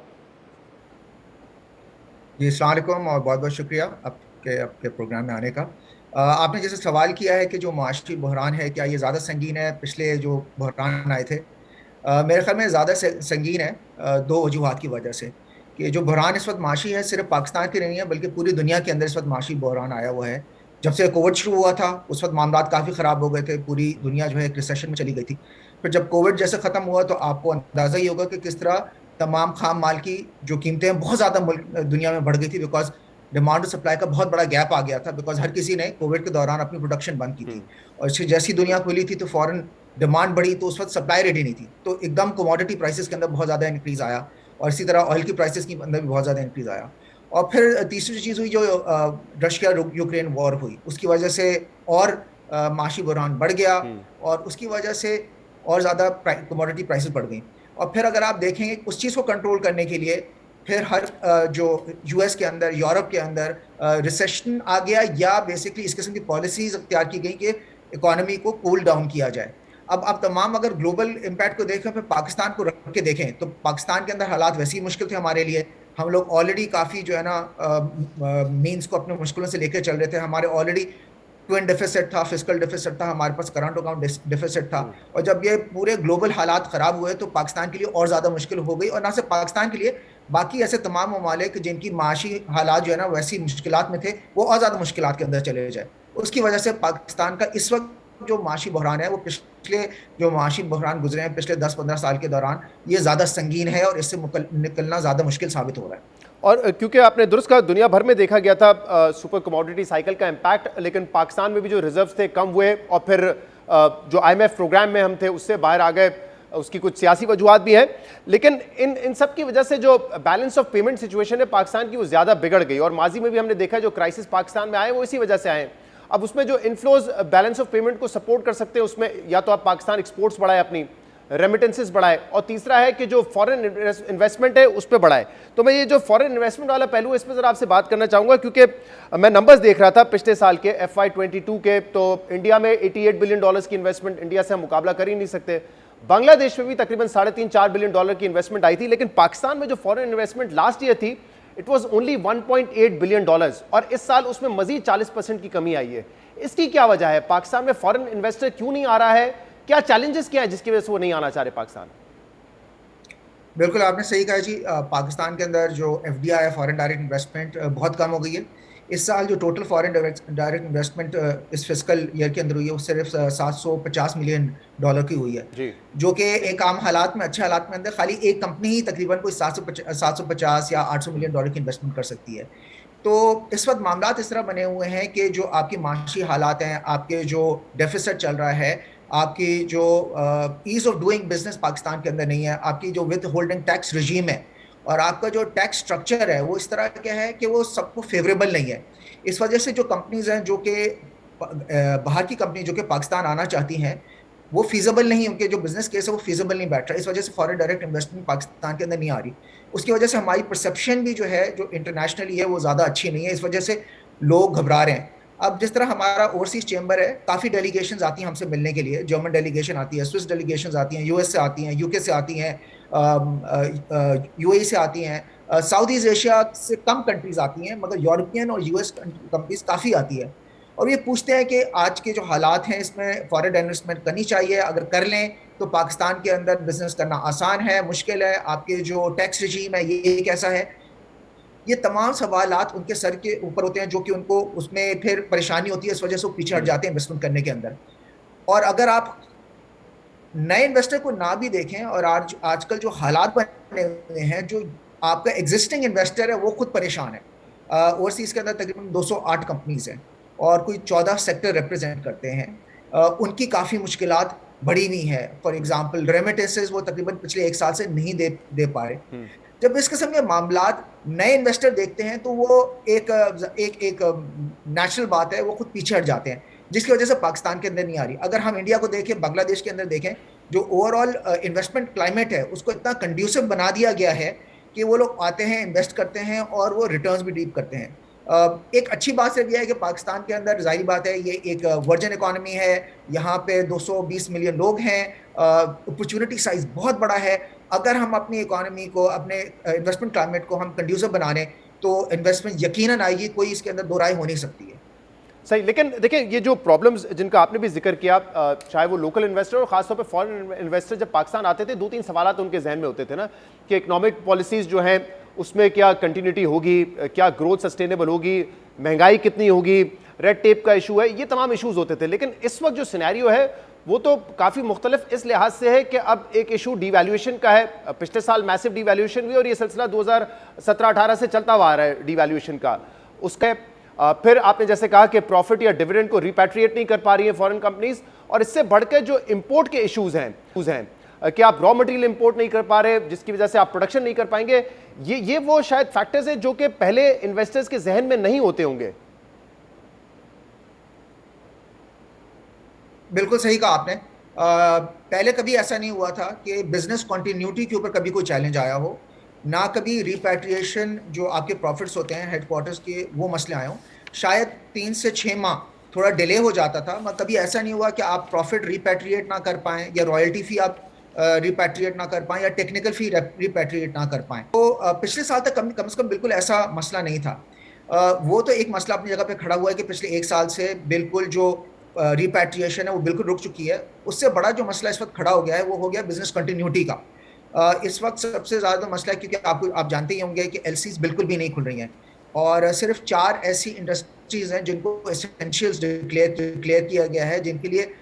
जी, अस्सलाम वालेकुम और बहुत बहुत शुक्रिया आपके प्रोग्राम में आने का। आपने जैसे सवाल किया है कि जो माशी बहरान है, क्या ये ज़्यादा संगीन है पिछले जो बहरान आए थे? मेरे ख्याल में ज़्यादा संगीन है 2 वजूहात की वजह से, कि जो बहरान इस वक्त माशी है सिर्फ पाकिस्तान की नहीं है बल्कि पूरी दुनिया के अंदर इस वक्त माशी बहरान आया हुआ है। जब से कोविड शुरू हुआ था उस वक्त मामलात काफ़ी ख़राब हो गए थे, पूरी दुनिया जो है एक रिसेशन में चली गई थी। फिर जब कोविड जैसे ख़त्म हुआ तो आपको अंदाज़ा ही होगा कि किस तरह तमाम खाम माल की जो कीमतें हैं बहुत ज़्यादा दुनिया में बढ़ गई थी, बिकॉज डिमांड और सप्लाई का बहुत बड़ा गैप आ गया था, बिकॉज हर किसी ने कोविड के दौरान अपनी प्रोडक्शन बंद की थी। और जैसी दुनिया खुली थी तो फॉरेन डिमांड बढ़ी, तो उस वक्त सप्लाई रेडी नहीं थी, तो एकदम कमोडिटी प्राइसेस के अंदर बहुत ज़्यादा इंक्रीज़ आया, और इसी तरह ऑयल की प्राइसेस के अंदर भी बहुत ज़्यादा इंक्रीज़ आया। और फिर तीसरी चीज़ हुई जो रशिया यूक्रेन वॉर हुई, उसकी वजह से और माशी बहरान बढ़ गया और उसकी वजह से और ज़्यादा कमोडिटी प्राइसेस बढ़ गई। और फिर अगर आप देखेंगे उस चीज़ को कंट्रोल करने के लिए फिर हर जो यूएस के अंदर, यूरोप के अंदर रिसेशन आ गया, या बेसिकली इस किस्म की पॉलिसीज अख्तियार की गई कि इकोनॉमी को कूल डाउन किया जाए। अब आप तमाम अगर ग्लोबल इम्पैक्ट को देखें, फिर पाकिस्तान को रख के देखें, तो पाकिस्तान के अंदर हालात वैसे ही मुश्किल थे हमारे लिए। हम लोग ऑलरेडी काफ़ी जो है ना मीन्स को अपने मुश्किलों से लेकर चल रहे थे। हमारे ऑलरेडी ट्विन डिफिसिट था, फिस्कल डिफिसिट था, हमारे पास करंट अकाउंट डिफिसिट था, और जब ये पूरे ग्लोबल हालात ख़राब हुए तो पाकिस्तान के लिए और ज़्यादा मुश्किल हो गई। और ना सिर्फ पाकिस्तान के लिए, बाकी ऐसे तमाम ममालिक जिनकी माशी हालात जो है ना वैसी मुश्किलात में थे, वो और ज़्यादा मुश्किलात के अंदर चले जाए। उसकी वजह से पाकिस्तान का इस वक्त जो माशी बहरान है वो पिछले जो माशी बहरान गुजरे हैं पिछले 10-15 साल के दौरान, ये ज़्यादा संगीन है और इससे निकलना ज़्यादा मुश्किल साबित हो रहा है। और क्योंकि आपने दुरुस्त कहा, दुनिया भर में देखा गया था सुपर कमोडिटी साइकिल का इम्पैक्ट, लेकिन पाकिस्तान में भी जो रिजर्व्स थे कम हुए, और फिर जो IMF प्रोग्राम में हम थे उससे बाहर आ गए। उसकी कुछ सियासी वजूहत भी है, लेकिन इन सब की वजह से जो बैलेंस ऑफ पेमेंट सिचुएशन है पाकिस्तान की वो ज़्यादा बिगड़ गई। और माजी में भी हमने देखा जो क्राइसिस पाकिस्तान में आए वो इसी वजह से आए। अब उसमें जो इनफ्लोज बैलेंस ऑफ पेमेंट को सपोर्ट कर सकते हैं उसमें या तो आप पाकिस्तान एक्सपोर्ट्स बढ़ाए, अपनी रेमिटेंसेस बढ़ाए, और तीसरा है कि जो फॉरेन इन्वेस्टमेंट है उस पर बढ़ाए। तो मैं ये जो फॉरेन इन्वेस्टमेंट वाला पहलू है इस पर ज़रा आपसे बात करना चाहूँगा, क्योंकि मैं नंबर्स देख रहा था पिछले साल के FY22 के, तो इंडिया में $88 बिलियन की इन्वेस्टमेंट, इंडिया से हम मुकाबला कर ही नहीं सकते। बांग्लादेश में भी तकरीबन $3.5-4 बिलियन की इन्वेस्टमेंट आई थी, लेकिन पाकिस्तान में जो फॉरेन इन्वेस्टमेंट लास्ट ईयर थी इट वॉज ओनली $1.8 बिलियन, और इस साल उसमें मजीद 40% की कमी आई है। इसकी क्या वजह है? पाकिस्तान में फॉरेन इन्वेस्टर क्यों नहीं आ रहा है? क्या चैलेंजेस क्या है जिसकी वजह से वो नहीं आना चाह रहे पाकिस्तान? बिल्कुल आपने सही कहा जी। पाकिस्तान के अंदर जो FDI फॉरेन डायरेक्ट इन्वेस्टमेंट बहुत कम हो गई है। इस साल जो टोटल फॉरेन डायरेक्ट इन्वेस्टमेंट इस फिस्कल ईयर के अंदर हुई है वो सिर्फ $750 मिलियन की हुई है जी। जो कि एक आम हालात में, अच्छे हालात में अंदर खाली एक कंपनी ही तकरीबन कोई 750 या $800 मिलियन की इन्वेस्टमेंट कर सकती है। तो इस वक्त मामलात इस तरह बने हुए हैं कि जो आपकी माशी हालात हैं, आपके जो डेफिसिट चल रहा है, आपकी जो ease of doing business Pakistan के अंदर नहीं है, आपकी जो विद होल्डिंग टैक्स रजीम है और आपका जो टैक्स स्ट्रक्चर है वो इस तरह का है कि वो सबको फेवरेबल नहीं है। इस वजह से जो कंपनीज हैं जो कि बाहर की कंपनी जो कि पाकिस्तान आना चाहती हैं वो फीजेबल नहीं, उनके जो बिजनेस केस है वो फीजेबल नहीं बैठ रहा। इस वजह से फॉरेन डायरेक्ट इन्वेस्टमेंट पाकिस्तान के अंदर नहीं आ रही। उसकी वजह से हमारी परसेप्शन भी जो है जो इंटरनेशनली है वो ज़्यादा अच्छी नहीं है। इस वजह से लोग घबरा रहे हैं। अब जिस तरह हमारा ओवरसीज चेंबर है, काफ़ी डेलीगेशंस आती हैं हमसे मिलने के लिए। जर्मन डेलीगेशन आती है, स्विस डेलीगेशंस आती हैं, US से आती हैं, UK से आती हैं, UAE से आती हैं, साउथ ईस्ट एशिया से कम कंट्रीज आती हैं, मगर यूरोपियन और US कंपनीज काफ़ी आती है। और ये पूछते हैं कि आज के जो हालात हैं इसमें फॉरेन इन्वेस्टमेंट करनी चाहिए, अगर कर लें तो पाकिस्तान के अंदर बिजनेस करना आसान है, मुश्किल है, आपके जो टैक्स रजीम है ये कैसा है। ये तमाम सवालात उनके सर के ऊपर होते हैं जो कि उनको उसमें फिर परेशानी होती है। इस वजह से वो पीछे हट जाते हैं इन्वेस्टमेंट करने के अंदर। और अगर आप नए इन्वेस्टर को ना भी देखें और आजकल जो हालात बने हुए हैं, जो आपका एग्जिस्टिंग इन्वेस्टर है वो खुद परेशान है। ओवरसीज के अंदर तकरीबन 208 कंपनीज हैं और कोई 14 सेक्टर रिप्रेजेंट करते हैं। उनकी काफ़ी मुश्किलात बढ़ी हुई है। फॉर एग्जांपल रेमिटेंसेस वो तकरीबन पिछले 1 साल से नहीं दे पा रहे। जब इस किस्म के मामलात नए इन्वेस्टर देखते हैं तो वो एक नेचुरल बात है, वो खुद पीछे हट जाते हैं, जिसकी वजह से पाकिस्तान के अंदर नहीं आ रही। अगर हम इंडिया को देखें, बांग्लादेश के अंदर देखें, जो ओवरऑल इन्वेस्टमेंट क्लाइमेट है उसको इतना कंड्यूसिव बना दिया गया है कि वो लोग आते हैं, इन्वेस्ट करते हैं और वो रिटर्न्स भी डीप करते हैं। एक अच्छी बात सिर्फ यह है कि पाकिस्तान के अंदर जाहिर बात है ये एक वर्जन इकोनॉमी है, यहाँ पे 220 मिलियन लोग हैं, अपॉर्चुनिटी साइज बहुत बड़ा है। अगर हम अपनी इकोनॉमी को, अपने इन्वेस्टमेंट क्लाइमेट को हम कंड्यूसिव बना लें तो इन्वेस्टमेंट यकीनन आएगी, कोई इसके अंदर दो राय हो नहीं सकती है। सही, लेकिन देखिए ये जो प्रॉब्लम्स जिनका आपने भी जिक्र किया, चाहे वो लोकल इन्वेस्टर और खासतौर पे फॉरेन इन्वेस्टर जब पाकिस्तान आते थे 2-3 सवाल तो उनके जहन में होते थे ना, कि इकोनॉमिक पॉलिसीज़ जो हैं उसमें क्या कंटिन्यूटी होगी, क्या ग्रोथ सस्टेनेबल होगी, महंगाई कितनी होगी, रेड टेप का इशू है, ये तमाम इशूज़ होते थे। लेकिन इस वक्त जो सिनेरियो है वो तो काफ़ी मुख्तलिफ इस लिहाज से है कि अब एक इशू डिवैल्यूएशन का है। पिछले साल मैसिव डिवैल्यूएशन हुई और ये सिलसिला 2017-18 से चलता हुआ आ रहा है डिवैल्यूएशन का। उसके फिर आपने जैसे कहा कि प्रॉफिट या डिविडेंड को रिपैट्रिएट नहीं कर पा रही है फॉरेन कंपनीज, और इससे बढ़कर जो इंपोर्ट के इश्यूज हैं कि आप रॉ मटेरियल इंपोर्ट नहीं कर पा रहे जिसकी वजह से आप प्रोडक्शन नहीं कर पाएंगे। ये वो शायद फैक्टर्स हैं जो कि पहले इन्वेस्टर्स के जहन में नहीं होते होंगे। बिल्कुल सही कहा आपने। पहले कभी ऐसा नहीं हुआ था कि बिजनेस कॉन्टिन्यूटी के ऊपर कभी कोई चैलेंज आया हो, ना कभी रिपैट्रिएशन जो आपके प्रॉफिट्स होते हैं हेडक्वार्टर्स के वो मसले आए हों। शायद 3 से 6 माह थोड़ा डिले हो जाता था, मगर कभी ऐसा नहीं हुआ कि आप प्रॉफिट रिपैट्रिएट ना कर पाएँ या रॉयल्टी फ़ी आप रिपैट्रिएट ना कर पाएँ या टेक्निकल फ़ी रिपैट्रिएट ना कर पाएँ। तो पिछले साल तक कम से कम बिल्कुल ऐसा मसला नहीं था। वो तो एक मसला अपनी जगह पे खड़ा हुआ है कि पिछले 1 साल से बिल्कुल जो रिपैट्रिएशन है वो बिल्कुल रुक चुकी है। उससे बड़ा जो मसला इस वक्त खड़ा हो गया है वो हो गया बिजनेस कंटिन्यूटी का। इस वक्त सबसे ज़्यादा मसला है क्योंकि आप जानते ही होंगे कि एलसीज बिल्कुल भी नहीं खुल रही हैं और सिर्फ 4 ऐसी इंडस्ट्रीज़ हैं जिनको एसेंशियल्स डिक्लेयर किया गया है, जिनके लिए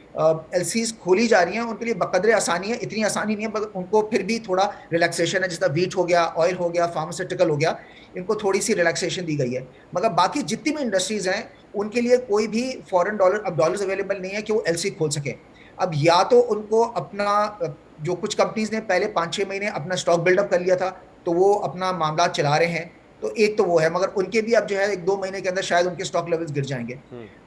एलसीज खोली जा रही हैं। उनके लिए बकदरे आसानी है, इतनी आसानी नहीं है, मगर उनको फिर भी थोड़ा रिलैक्सेशन है, जिस तरह वीट हो गया, ऑयल हो गया, फार्मास्यूटिकल हो गया, इनको थोड़ी सी रिलैक्सेशन दी गई है। मगर बाकी जितनी भी इंडस्ट्रीज़ हैं उनके लिए कोई भी फॉरेन डॉलर्स अवेलेबल नहीं है कि वो एलसी खोल सकें। अब या तो उनको अपना जो कुछ कंपनीज ने पहले 5-6 महीने अपना स्टॉक बिल्डअप कर लिया था, तो वो अपना मामला चला रहे हैं। तो एक तो वो है, मगर उनके भी अब जो है 1-2 महीने के अंदर शायद उनके स्टॉक लेवल्स गिर जाएंगे।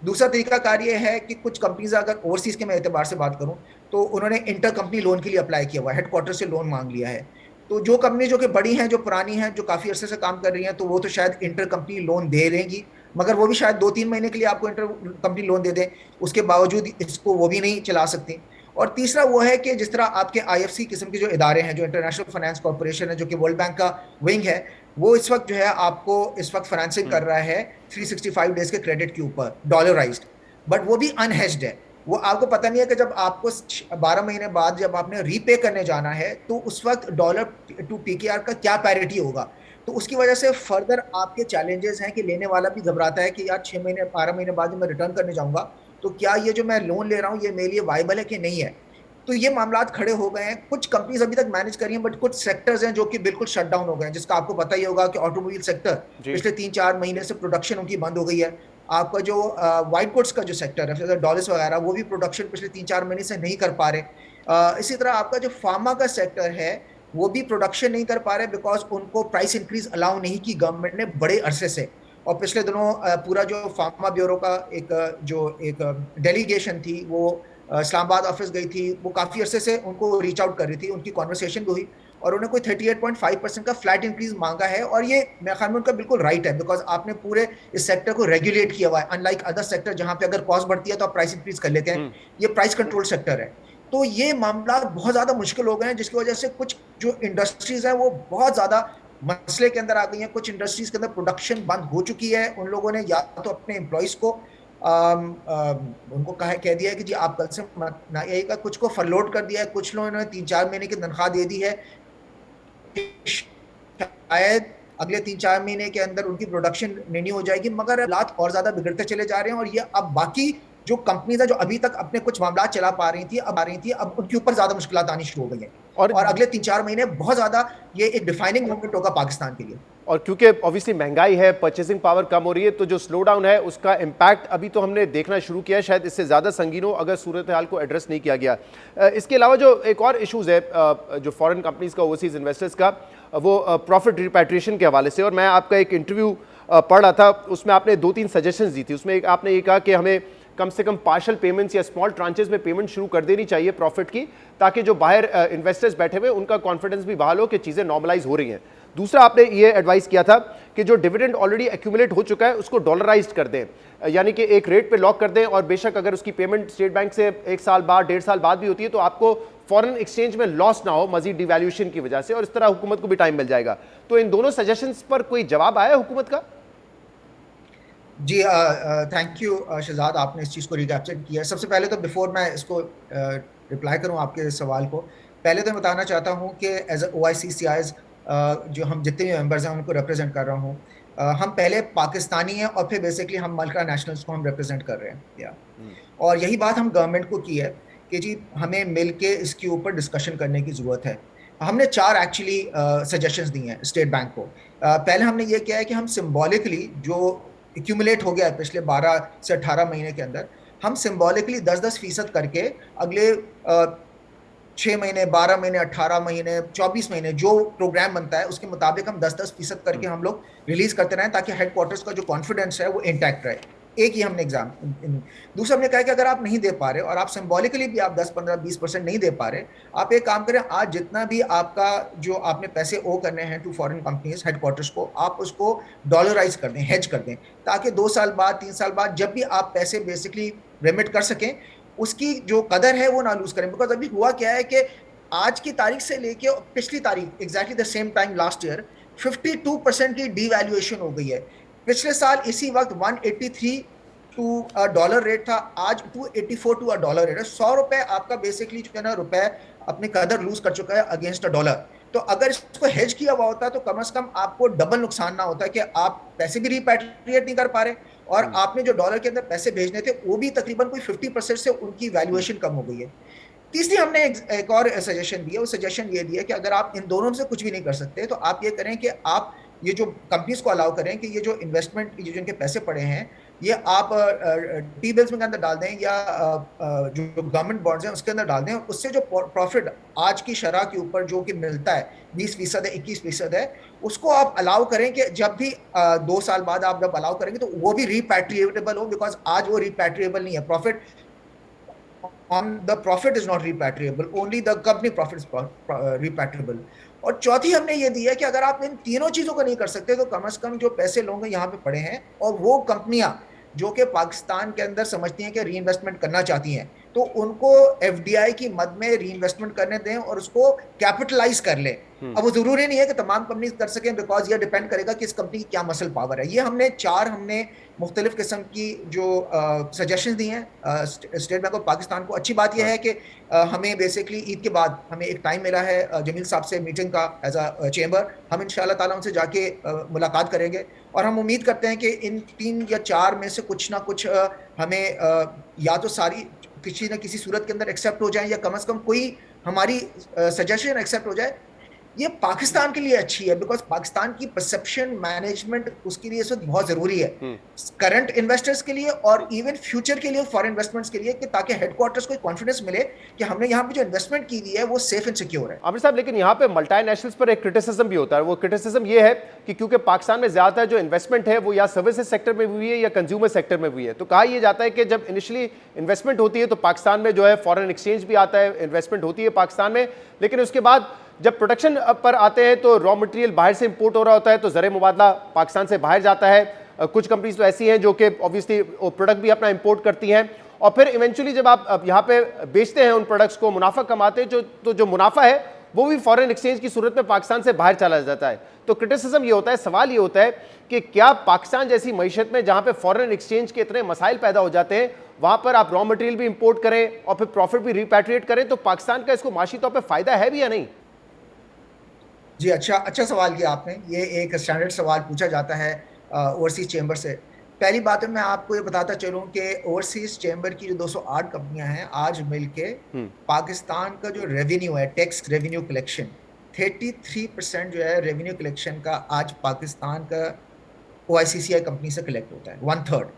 दूसरा तरीका कार्य है कि कुछ कंपनीज, अगर ओवरसीज के मैं एतबार से बात करूं, तो उन्होंने इंटर कंपनी लोन के लिए अप्लाई किया हुआ है, हेडक्वार्टर से लोन मांग लिया है। तो जो कंपनी जो कि बड़ी हैं, जो पुरानी हैं, जो काफ़ी अरसे से काम कर रही हैं, तो वो तो शायद इंटर कंपनी लोन दे रहेंगी, मगर वो भी शायद 2-3 महीने के लिए आपको इंटर कंपनी लोन दे दें, उसके बावजूद इसको वो भी नहीं चला सकती। और तीसरा वो है कि जिस तरह आपके IFC किस्म के जो इदारे हैं, जो इंटरनेशनल फाइनेंस कॉर्पोरेशन है, जो कि वर्ल्ड बैंक का विंग है, वो इस वक्त जो है आपको इस वक्त फाइनेंसिंग कर रहा है 365 डेज के क्रेडिट के ऊपर, डॉलराइज्ड, बट वो भी अनहेज्ड है। वो आपको पता नहीं है कि जब आपको 12 महीने बाद जब आपने रीपे करने जाना है, तो उस वक्त डॉलर टू PKR का क्या पैरिटी होगा। तो उसकी वजह से फर्दर आपके चैलेंजेस हैं कि लेने वाला भी घबराता है कि यार 6 महीने 12 महीने बाद जब मैं रिटर्न करने जाऊंगा, तो क्या ये जो मैं लोन ले रहा हूँ ये मेरे लिए वाइबल है कि नहीं है। तो ये मामलात खड़े हो गए हैं। कुछ कंपनीज अभी तक मैनेज कर रही हैं, बट कुछ सेक्टर्स हैं जो कि बिल्कुल शट डाउन हो गए हैं, जिसका आपको पता ही होगा कि ऑटोमोबाइल सेक्टर पिछले 3-4 महीने से प्रोडक्शन उनकी बंद हो गई है। आपका जो व्हाइट गुड्स का जो सेक्टर है, डॉलर्स वगैरह, वो भी प्रोडक्शन पिछले 3-4 महीने से नहीं कर पा रहे। इसी तरह आपका जो फार्मा का सेक्टर है, वो भी प्रोडक्शन नहीं कर पा रहे, बिकॉज उनको प्राइस इंक्रीज अलाउ नहीं की गवर्नमेंट ने बड़े अरसे से। और पिछले दिनों पूरा जो फार्मा ब्यूरो का एक डेलीगेशन थी, वो इस्लामाबाद ऑफिस गई थी, वो काफ़ी अरसे से उनको रीच आउट कर रही थी, उनकी कॉन्वर्सेशन भी हुई, और उन्होंने कोई 38.5% का फ्लैट इंक्रीज मांगा है। और ये मेरे ख्याल में उनका बिल्कुल राइट है, बिकॉज आपने पूरे इस सेक्टर को रेगुलेट किया हुआ है, अनलाइक अदर सेक्टर जहां पे अगर कॉस्ट बढ़ती है तो आप प्राइस इंक्रीज कर लेते हैं। ये प्राइस कंट्रोल सेक्टर है। तो ये मामला बहुत ज़्यादा मुश्किल हो गए हैं, जिसकी वजह से कुछ जो इंडस्ट्रीज हैं वो बहुत ज़्यादा मसले के अंदर आ गई हैं। कुछ इंडस्ट्रीज के अंदर प्रोडक्शन बंद हो चुकी है। उन लोगों ने या तो अपने एम्प्लॉयज़ को उनको कह दिया है कि जी आप कल से मत ना आइएगा, कुछ को फरलोड कर दिया है, कुछ लोगों ने 3-4 महीने की तनख्वाह दे दी है, शायद अगले 3-4 महीने के अंदर उनकी प्रोडक्शन नहीं हो जाएगी। मगर हालात और ज़्यादा बिगड़ते चले जा रहे हैं, और ये अब बाकी जो कंपनीज है जो अभी तक अपने कुछ मामला चला पा रही थी, अब उनके ऊपर ज़्यादा मुश्किलात आनी शुरू हो गई हैं। और अगले 3-4 महीने बहुत ज़्यादा ये एक डिफाइनिंग मोमेंट होगा पाकिस्तान के लिए। और क्योंकि ऑब्वियसली महंगाई है, परचेसिंग पावर कम हो रही है, तो जो स्लो डाउन है उसका इम्पैक्ट अभी तो हमने देखना शुरू किया है, शायद इससे ज़्यादा संगीन हो अगर सूरत हाल को एड्रेस नहीं किया गया। इसके अलावा जो एक और इशूज़ है जो फॉरेन कंपनीज़ का, ओवरसीज़ इन्वेस्टर्स का, वो प्रॉफिट रिपैट्रिएशन के हवाले से, और मैं आपका एक इंटरव्यू पढ़ रहा था, उसमें आपने 2-3 सजेशंस दी थी। उसमें आपने ये कहा कि हमें कम से कम पार्शल पेमेंट्स या स्मॉल ट्रांचेस में पेमेंट शुरू कर देनी चाहिए प्रॉफिट की, ताकि जो बाहर इन्वेस्टर्स बैठे हुए उनका कॉन्फिडेंस भी बहाल हो कि चीज़ें नॉर्मलाइज हो रही हैं। दूसरा आपने ये एडवाइस किया था कि जो डिविडेंड ऑलरेडी एक्यूमुलेट हो चुका है उसको डॉलराइज्ड कर दें, यानी कि एक रेट पे लॉक कर दें, और बेशक अगर उसकी पेमेंट स्टेट बैंक से 1 साल बाद 1.5 साल बाद भी होती है तो आपको फॉरेन एक्सचेंज में लॉस ना हो मजीद डिवैल्यूएशन की वजह से, और इस तरह हुकूमत को भी टाइम मिल जाएगा। तो इन दोनों सजेशंस पर कोई जवाब आया हुकूमत का? जी थैंक यू शहजाद, आपने इस चीज़ को रिकैप्चर किया। सबसे पहले तो बिफोर मैं इसको रिप्लाई करूं आपके सवाल को, पहले तो मैं बताना चाहता हूं कि एज OIC-CIs जो हम जितने भी मेंबर्स हैं उनको रिप्रेजेंट कर रहा हूं, हम पहले पाकिस्तानी हैं और फिर बेसिकली हम मल्का नेशनल्स को हम रिप्रेजेंट कर रहे हैं। और यही बात हम गवर्नमेंट को की है कि जी हमें मिल के इसके ऊपर डिस्कशन करने की ज़रूरत है। हमने 4 एक्चुअली सजेशंस दी हैं स्टेट बैंक को। पहले हमने ये किया है कि हम सिम्बॉलिकली जो एक्यूमुलेट हो गया है पिछले 12 से 18 महीने के अंदर, हम सिम्बॉलिकली 10-10% करके अगले 6 महीने, 12 महीने, 18 महीने, 24 महीने जो प्रोग्राम बनता है उसके मुताबिक हम 10-10% करके हम लोग रिलीज करते रहें, ताकि हेडक्वार्टर्स का जो कॉन्फिडेंस है वो इंटैक्ट रहे। एक ही हमने एग्जाम। दूसरा हमने कहा कि अगर आप नहीं दे पा रहे और आप सिंबॉलिकली भी आप 10-15-20% नहीं दे पा रहे, आप एक काम करें, आज जितना भी आपका जो आपने पैसे ओ करने हैं टू फॉरेन कंपनीज हेडक्वार्टर्स को, आप उसको डॉलराइज कर दें, हेज कर दें, ताकि 2 साल बाद 3 साल बाद जब भी आप पैसे बेसिकली रेमिट कर सकें, उसकी जो कदर है वो ना लूज करें। बिकॉज अभी हुआ क्या है कि आज की तारीख से लेके पिछली तारीख exactly the same time last year 52% की डीवैल्यूएशन हो गई है। पिछले साल इसी वक्त 183 टू डॉलर रेट था, आज 284 टू अ डॉलर रेट है। 100 रुपए आपका बेसिकली जो है ना रुपए अपनी कदर लूज कर चुका है अगेंस्ट अ डॉलर। तो अगर इसको हेज किया हुआ होता तो कम से कम आपको डबल नुकसान ना होता कि आप पैसे भी रिपैट्रिएट नहीं कर पा रहे और आपने जो डॉलर के अंदर पैसे भेजने थे वो भी तकरीबन कोई 50% से उनकी वैल्यूएशन कम हो गई है। तीसरी हमने एक और सजेशन दिया, वो सजेशन ये दिया कि अगर आप इन दोनों से कुछ भी नहीं कर सकते तो आप ये करें कि आप ये जो कंपनीज को अलाउ करें कि ये जो इन्वेस्टमेंट, ये जो इनके पैसे पड़े हैं, ये आप टी बिल्स में के अंदर डाल दें या जो गवर्नमेंट बॉन्ड्स हैं उसके अंदर डाल दें, उससे जो प्रॉफिट आज की शरह के ऊपर जो कि मिलता है 20% है, 21% है, उसको आप अलाउ करें कि जब भी 2 साल बाद आप जब अलाउ करेंगे तो वो भी रिपैट्रिएटेबल हो, बिकॉज आज वो रिपैट्रिएबल नहीं है. Profit on the profit is not repatriable, only the company profit is repatriable. और चौथी हमने ये दी है कि अगर आप इन तीनों चीजों को नहीं कर सकते तो कम से कम जो पैसे लोग यहाँ पे पड़े हैं और वो कंपनियां जो कि पाकिस्तान के अंदर समझती हैं कि री इन्वेस्टमेंट करना चाहती हैं, तो उनको एफडीआई की मद में री इन्वेस्टमेंट करने दें और उसको कैपिटलाइज कर लें. अब वो जरूरी नहीं है कि तमाम कंपनीज कर सकें, बिकॉज ये डिपेंड करेगा कि इस कंपनी की क्या मसल पावर है. ये हमने मुख्तलिफ किस्म की जो सजेशन दी हैं स्टेट बैंक ऑफ पाकिस्तान को. अच्छी बात यह है कि हमें बेसिकली ईद के बाद हमें एक टाइम मिला है जमील साहब से मीटिंग का एज अ चेंबर. हम इंशाल्लाह ताला उनसे जाके मुलाकात करेंगे और हम उम्मीद करते हैं कि इन 3 या 4 में से कुछ ना कुछ हमें या तो सारी किसी न किसी सूरत के अंदर एक्सेप्ट हो जाए या कम से कम कोई हमारी सजेशन एक्सेप्ट हो जाए. ये पाकिस्तान के लिए अच्छी है, बिकॉज पाकिस्तान की परसेप्शन मैनेजमेंट उसके लिए इस वक्त बहुत जरूरी है, करंट इन्वेस्टर्स के लिए और इवन फ्यूचर के लिए, फॉरेन इन्वेस्टमेंट के लिए, कि ताकि हेडक्वार्टर्स को कॉन्फिडेंस मिले कि हमने यहाँ पे जो इन्वेस्टमेंट की हुई है वो सेफ एंड सिक्योर है. आमिर साहब, लेकिन यहाँ पे मल्टीनेशनल्स पर एक क्रिटिसिज्म भी होता है. वो क्रिटिसिज्म ये है कि क्योंकि पाकिस्तान में ज्यादा जो इन्वेस्टमेंट है वो या सर्विसेज सेक्टर में हुई है या कंज्यूमर सेक्टर में हुई है, तो कहा यह जाता है कि जब इनिशियली इन्वेस्टमेंट होती है तो पाकिस्तान में जो है फॉरेन एक्सचेंज भी आता है, इन्वेस्टमेंट होती है पाकिस्तान में, लेकिन उसके बाद जब प्रोडक्शन पर आते हैं तो रॉ मटेरियल बाहर से इंपोर्ट हो रहा होता है, तो ज़र मुबादला पाकिस्तान से बाहर जाता है. कुछ कंपनीज तो ऐसी हैं जो कि ऑब्वियसली प्रोडक्ट भी अपना इंपोर्ट करती हैं और फिर इवेंचुअली जब आप यहाँ पे बेचते हैं उन प्रोडक्ट्स को, मुनाफा कमाते हैं, तो जो मुनाफा है वो भी फॉरेन एक्सचेंज की सूरत में पाकिस्तान से बाहर चला जाता है. तो क्रिटिसिज्म ये होता है, सवाल ये होता है कि क्या पाकिस्तान जैसी मईशत में जहाँ पे फॉरेन एक्सचेंज के इतने मसाइल पैदा हो जाते हैं, वहाँ पर आप रॉ मटेरियल भी इंपोर्ट करें और फिर प्रॉफिट भी रिपैट्रिएट करें, तो पाकिस्तान का इसको माशी तौर पर फायदा है भी या नहीं? जी, अच्छा सवाल किया आपने. ये एक स्टैंडर्ड सवाल पूछा जाता है ओवरसीज चेंबर से. पहली बात है, मैं आपको ये बताता चलूं कि ओवरसीज चेंबर की जो 208 कंपनियां हैं आज मिलके पाकिस्तान का जो रेवेन्यू है, टैक्स रेवेन्यू कलेक्शन, 33% जो है रेवेन्यू कलेक्शन का आज पाकिस्तान का OICCI कंपनी से कलेक्ट होता है. 1/3.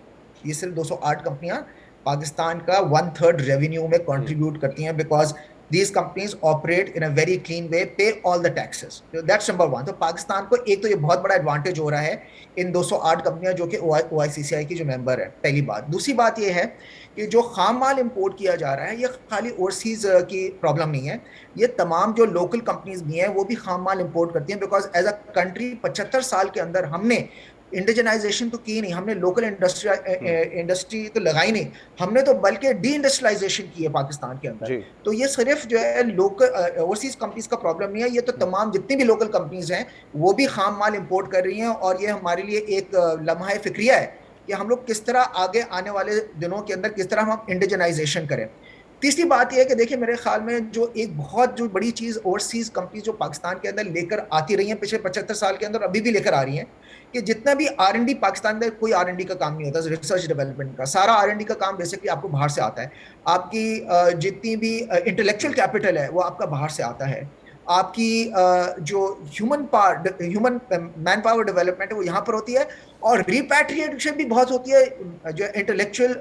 ये सिर्फ 208 कंपनियां पाकिस्तान का 1/3 रेवेन्यू में कंट्रीब्यूट करती हैं, because these companies operate in a very clean way, pay all the taxes. So that's number 1. तो पाकिस्तान को एक तो ये बहुत बड़ा एडवांटेज हो रहा है इन 208 कंपनियां जो कि OICCI की जो मेंबर है. पहली बात. दूसरी बात ये है कि जो खाम माल इंपोर्ट किया जा रहा है ये खाली ओवरसीज की प्रॉब्लम नहीं है, ये तमाम जो लोकल कंपनीज भी हैं वो भी खाम माल इंपोर्ट करती हैं, बिकॉज एज अ कंट्री 75 साल के अंदर हमने इंडिजनाइजेशन तो की नहीं, हमने लोकल इंडस्ट्री तो लगाई नहीं, हमने तो बल्कि डी इंडस्ट्रियलाइजेशन की है पाकिस्तान के अंदर. तो ये सिर्फ जो है लोकल ओवरसीज कंपनीज का प्रॉब्लम नहीं है, ये तो तमाम जितनी भी लोकल कंपनीज हैं वो भी खाम माल इंपोर्ट कर रही हैं. और ये हमारे लिए एक लम्हा फिक्रिया है कि हम लोग किस तरह आगे आने वाले दिनों के अंदर किस तरह हम इंडिजनाइजेशन करें. तीसरी बात यह है कि देखिए, मेरे ख्याल में जो एक बहुत जो बड़ी चीज़ ओवरसीज कंपनी जो पाकिस्तान के अंदर लेकर आती रही हैं पिछले 75 साल के अंदर, अभी भी लेकर आ रही हैं, कि जितना भी R&D पाकिस्तान में कोई R&D का काम नहीं होता, रिसर्च डेवलपमेंट का सारा R&D का काम बेसिकली आपको बाहर से आता है. आपकी जितनी भी इंटेलेक्चुअल कैपिटल है वो आपका बाहर से आता है. आपकी जो ह्यूमन मैन पावर डेवलपमेंट है वो यहाँ पर होती है, और रिपैट्रिएशन भी बहुत होती है जो इंटेलेक्चुअल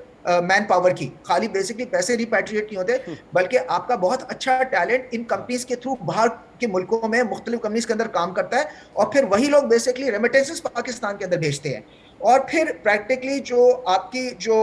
मैन पावर की. खाली बेसिकली पैसे रिपैट्रिएट नहीं होते, बल्कि आपका बहुत अच्छा टैलेंट इन कंपनीज के थ्रू बाहर के मुल्कों में मुख्तलिफ कंपनीज के अंदर काम करता है, और फिर वही लोग बेसिकली रेमिटेंसेस पाकिस्तान के अंदर भेजते हैं. और फिर प्रैक्टिकली जो आपकी जो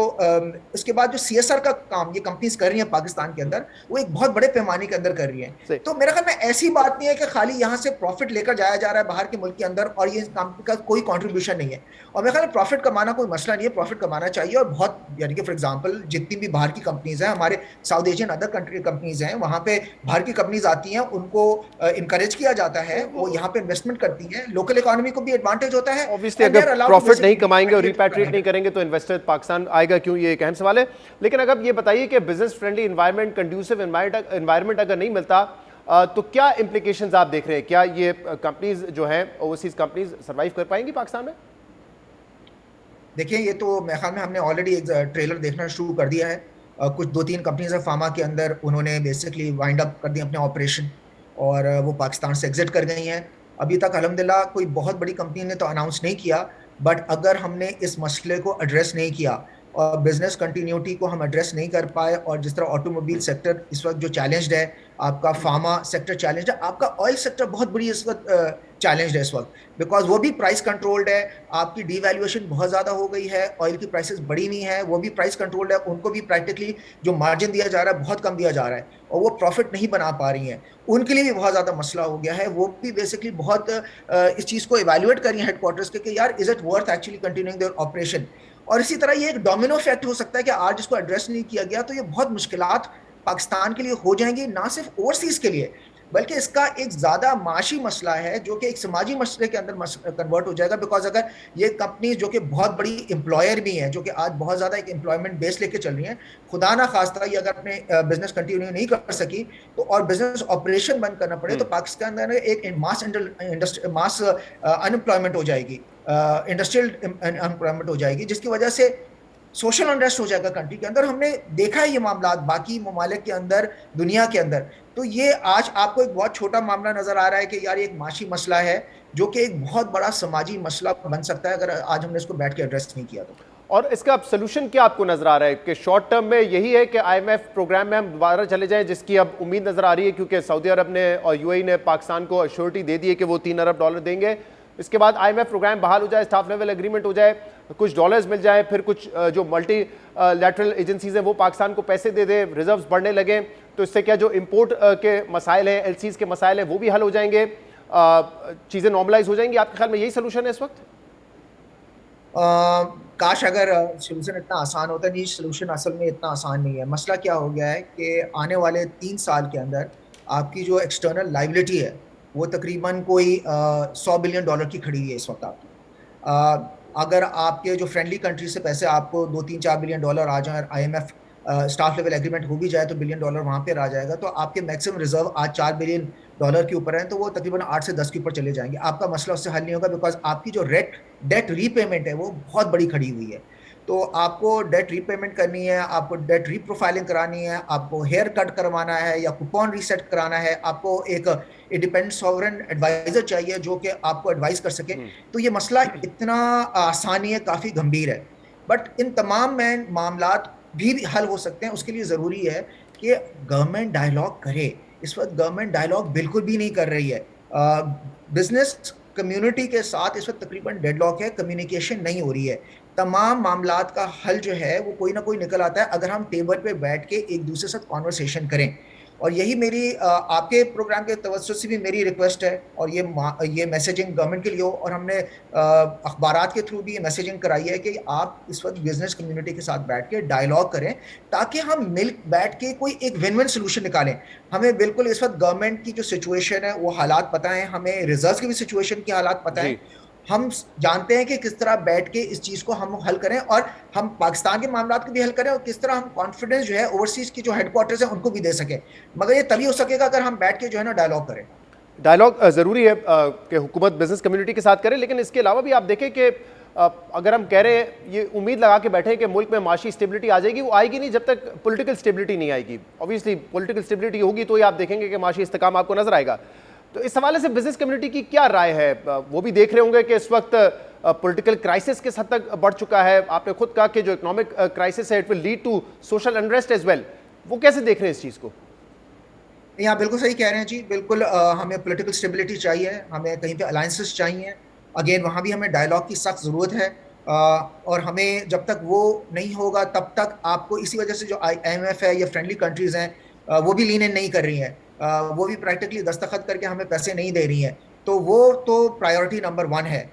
उसके बाद जो CSR का काम ये कंपनीज कर रही हैं पाकिस्तान के अंदर, वो एक बहुत बड़े पैमाने के अंदर कर रही हैं. तो मेरे ख्याल में ऐसी बात नहीं है कि खाली यहाँ से प्रॉफिट लेकर जाया जा रहा है बाहर के मुल्क के अंदर और ये कंपनी का कोई कंट्रीब्यूशन नहीं है. और मेरे ख्याल में प्रॉफिट कमाना कोई मसला नहीं है, प्रॉफिट कमाना चाहिए. और बहुत, यानी कि फॉर एग्जांपल जितनी भी बाहर की कंपनीज हैं, हमारे south Asian other country companies हैं, वहाँ पे बाहर की कंपनीज आती हैं, उनको इनकरेज किया जाता है, वो यहाँ पे इन्वेस्टमेंट करती हैं, लोकल इकोनॉमी को भी एडवांटेज होता है. ऑब्वियसली अगर प्रॉफिट नहीं कमाएंगे और रिपैट्रिएट नहीं करेंगे तो इन्वेस्टर पाकिस्तान आएगा क्यों, ये एक अहम सवाल है. लेकिन अगर ये बताइए कि business friendly environment, conducive environment अगर नहीं मिलता तो क्या इंप्लीकेशंस आप देख रहे हैं? क्या ये कंपनीज जो हैं ओवरसीज कंपनीज सर्वाइव कर पाएंगी पाकिस्तान में? देखिए, ये तो मेरे ख्याल में हमने ऑलरेडी एक ट्रेलर देखना शुरू कर दिया है. कुछ 2-3 कंपनीज है फार्मा के अंदर, उन्होंने बेसिकली वाइंड अप कर दिए अपने ऑपरेशन और वो पाकिस्तान से एग्जिट कर गई हैं. अभी तक अल्हम्दुलिल्लाह कोई बहुत बड़ी कंपनी ने तो अनाउंस नहीं किया, बट अगर हमने इस मसले को एड्रेस नहीं किया और बिजनेस कंटिन्यूटी को हम एड्रेस नहीं कर पाए, और जिस तरह ऑटोमोबाइल सेक्टर इस वक्त जो चैलेंज्ड है, आपका फार्मा सेक्टर चैलेंज्ड है, आपका ऑयल सेक्टर बहुत बड़ी इस वक्त चैलेंज्ड है इस वक्त, बिकॉज वो भी प्राइस कंट्रोल्ड है। आपकी डिवैल्यूएशन बहुत ज़्यादा हो गई है, ऑयल की प्राइसेस बढ़ी हुई हैं, वो भी प्राइस कंट्रोल्ड है, उनको भी प्रैक्टिकली जो मार्जिन दिया जा रहा है बहुत कम दिया जा रहा है, और वो प्रॉफिट नहीं बना पा रही हैं, उनके लिए भी बहुत ज़्यादा मसला हो गया है। वो भी बेसिकली बहुत इस चीज़ को इवेल्युएट करी है हेडक्वार्टर्स के कि यार is it worth actually continuing their operation. और इसी तरह ये एक डोमिनो इफेक्ट हो सकता है कि आज इसको एड्रेस नहीं किया गया तो ये बहुत मुश्किलात पाकिस्तान के लिए हो जाएंगी, ना सिर्फ ओवरसीज के लिए, बल्कि इसका एक ज़्यादा माशी मसला है जो कि एक समाजी मसले के अंदर कन्वर्ट हो जाएगा। बिकॉज अगर ये कंपनी जो कि बहुत बड़ी एम्प्लॉयर भी हैं, जो कि आज बहुत ज़्यादा एक एम्प्लॉयमेंट बेस लेके चल रही हैं, खुदा ना खास्ता ये अगर अपने बिजनेस कंटिन्यू नहीं कर सकी तो और बिजनेस ऑपरेशन बंद करना पड़े तो पाकिस्तान के अंदर एक मास अनएम्प्लॉयमेंट हो जाएगी, इंडस्ट्रियल अनएम्प्लॉयमेंट हो जाएगी, जिसकी वजह से सोशल अनरेस्ट हो जाएगा कंट्री के अंदर। हमने देखा है ये मामला बाकी ममालिक के अंदर, दुनिया के अंदर। तो ये आज आपको एक बहुत छोटा मामला नजर आ रहा है कि यार एक माशी मसला है जो कि एक बहुत बड़ा समाजी मसला बन सकता है अगर आज हमने इसको बैठ के एड्रेस नहीं किया तो। और इसका अब सोल्यूशन क्या आपको नजर आ रहा है कि शॉर्ट टर्म में यही है कि IMF प्रोग्राम में हम दोबारा चले जाएं, जिसकी अब उम्मीद नजर आ रही है क्योंकि सऊदी अरब ने और UAE ने पाकिस्तान को अश्योरिटी दे दी है कि वो $3 अरब देंगे। इसके बाद IMF प्रोग्राम बहाल हो जाए, स्टाफ लेवल एग्रीमेंट हो जाए, कुछ डॉलर्स मिल जाए, फिर कुछ जो मल्टी लैटरल एजेंसीज हैं वो पाकिस्तान को पैसे दे दे, रिजर्व्स बढ़ने लगे, तो इससे क्या जो इंपोर्ट के मसाइल हैं, LCs के मसाइल हैं वो भी हल हो जाएंगे, चीज़ें नॉर्मलाइज हो जाएंगी। आपके ख्याल में यही सोल्यूशन है इस वक्त? काश अगर सोल्यूशन इतना आसान होता। नहीं, सोल्यूशन असल में इतना आसान नहीं है। मसला क्या हो गया है कि आने वाले 3 साल के अंदर आपकी जो एक्सटर्नल लाइबिलिटी है वो तकरीबन कोई $100 बिलियन की खड़ी है इस वक्त आपकी। अगर आपके जो फ्रेंडली कंट्री से पैसे आपको $2-3-4 बिलियन आ जाए, IMF स्टाफ लेवल एग्रीमेंट हो भी जाए तो $1 बिलियन वहाँ पर आ जाएगा, तो आपके मैक्सिमम रिजर्व आज $4 बिलियन के ऊपर हैं, तो वो तकरीबन 8 से 10 के ऊपर चले जाएंगे। आपका मसला उससे हल नहीं होगा, बिकॉज आपकी जो डेट रीपेमेंट है वो बहुत बड़ी खड़ी हुई है। तो आपको डेट रीपेमेंट करनी है, आपको डेट रीप्रोफाइलिंग करानी है, आपको हेयर कट करवाना है या कूपन रीसेट कराना है, आपको एक इंडिपेंडेंट सॉवरेन एडवाइजर चाहिए जो कि आपको एडवाइस कर सके। तो ये मसला इतना आसान नहीं है, काफ़ी गंभीर है। बट इन तमाम में मामलात भी हल हो सकते हैं। उसके लिए ज़रूरी है कि गवर्नमेंट डायलॉग करे। इस वक्त गवर्नमेंट डायलॉग बिल्कुल भी नहीं कर रही है। बिजनेस कम्युनिटी के साथ इस वक्त तकरीबन डेडलॉक है, कम्युनिकेशन नहीं हो रही है। तमाम मामलात का हल जो है वो कोई ना कोई निकल आता है अगर हम टेबल पे बैठ के एक दूसरे से कॉन्वर्सेशन करें। और यही मेरी आपके प्रोग्राम के तवज्जो से भी मेरी रिक्वेस्ट है, और ये मैसेजिंग गवर्नमेंट के लिए हो, और हमने अखबारात के थ्रू भी ये मैसेजिंग कराई है कि आप इस वक्त बिजनेस कम्युनिटी के साथ बैठ के डायलॉग करें ताकि हम मिल बैठ के कोई एक विन विन सोल्यूशन निकालें। हमें बिल्कुल इस वक्त गवर्नमेंट की जो सिचुएशन है वो हालात पता है, हमें रिजर्व की भी सिचुएशन की हालात पता है, हम जानते हैं कि किस तरह बैठ के इस चीज़ को हम हल करें और हम पाकिस्तान के मामलात को भी हल करें, और किस तरह हम कॉन्फिडेंस जो है ओवरसीज की जो हेडक्वार्टर्स हैं उनको भी दे सकें। मगर ये तभी हो सकेगा अगर हम बैठ के जो है ना डायलॉग करें। डायलॉग ज़रूरी है कि हुकूमत बिजनेस कम्युनिटी के साथ करे, लेकिन इसके अलावा भी आप देखें कि अगर हम कह रहे हैं ये उम्मीद लगा के बैठे कि मुल्क में माशी स्टेबिलिटी आ जाएगी, वो आएगी नहीं जब तक पॉलिटिकल स्टेबिलिटी नहीं आएगी। ऑब्वियसली पॉलिटिकल स्टेबिलिटी होगी तो ही आप देखेंगे कि माशी इस्तेकाम आपको नजर आएगा। तो इस हवाले से बिजनेस कम्युनिटी की क्या राय है? वो भी देख रहे होंगे कि इस वक्त पॉलिटिकल क्राइसिस किस हद तक बढ़ चुका है। आपने खुद कहा कि जो इकोनॉमिक क्राइसिस है it will lead to social unrest as well. वो कैसे देख रहे हैं इस चीज़ को? यहाँ बिल्कुल सही कह रहे हैं जी, बिल्कुल हमें पॉलिटिकल स्टेबिलिटी चाहिए, हमें कहीं पे अलायंसेस चाहिए। अगेन वहाँ भी हमें डायलॉग की सख्त ज़रूरत है, और हमें जब तक वो नहीं होगा तब तक आपको इसी वजह से जो IMF है या फ्रेंडली कंट्रीज़ हैं वो भी लीन इन नहीं कर रही हैं, वो भी प्रैक्टिकली दस्तखत करके हमें पैसे नहीं दे रही हैं। तो वो तो प्रायोरिटी नंबर 1 है,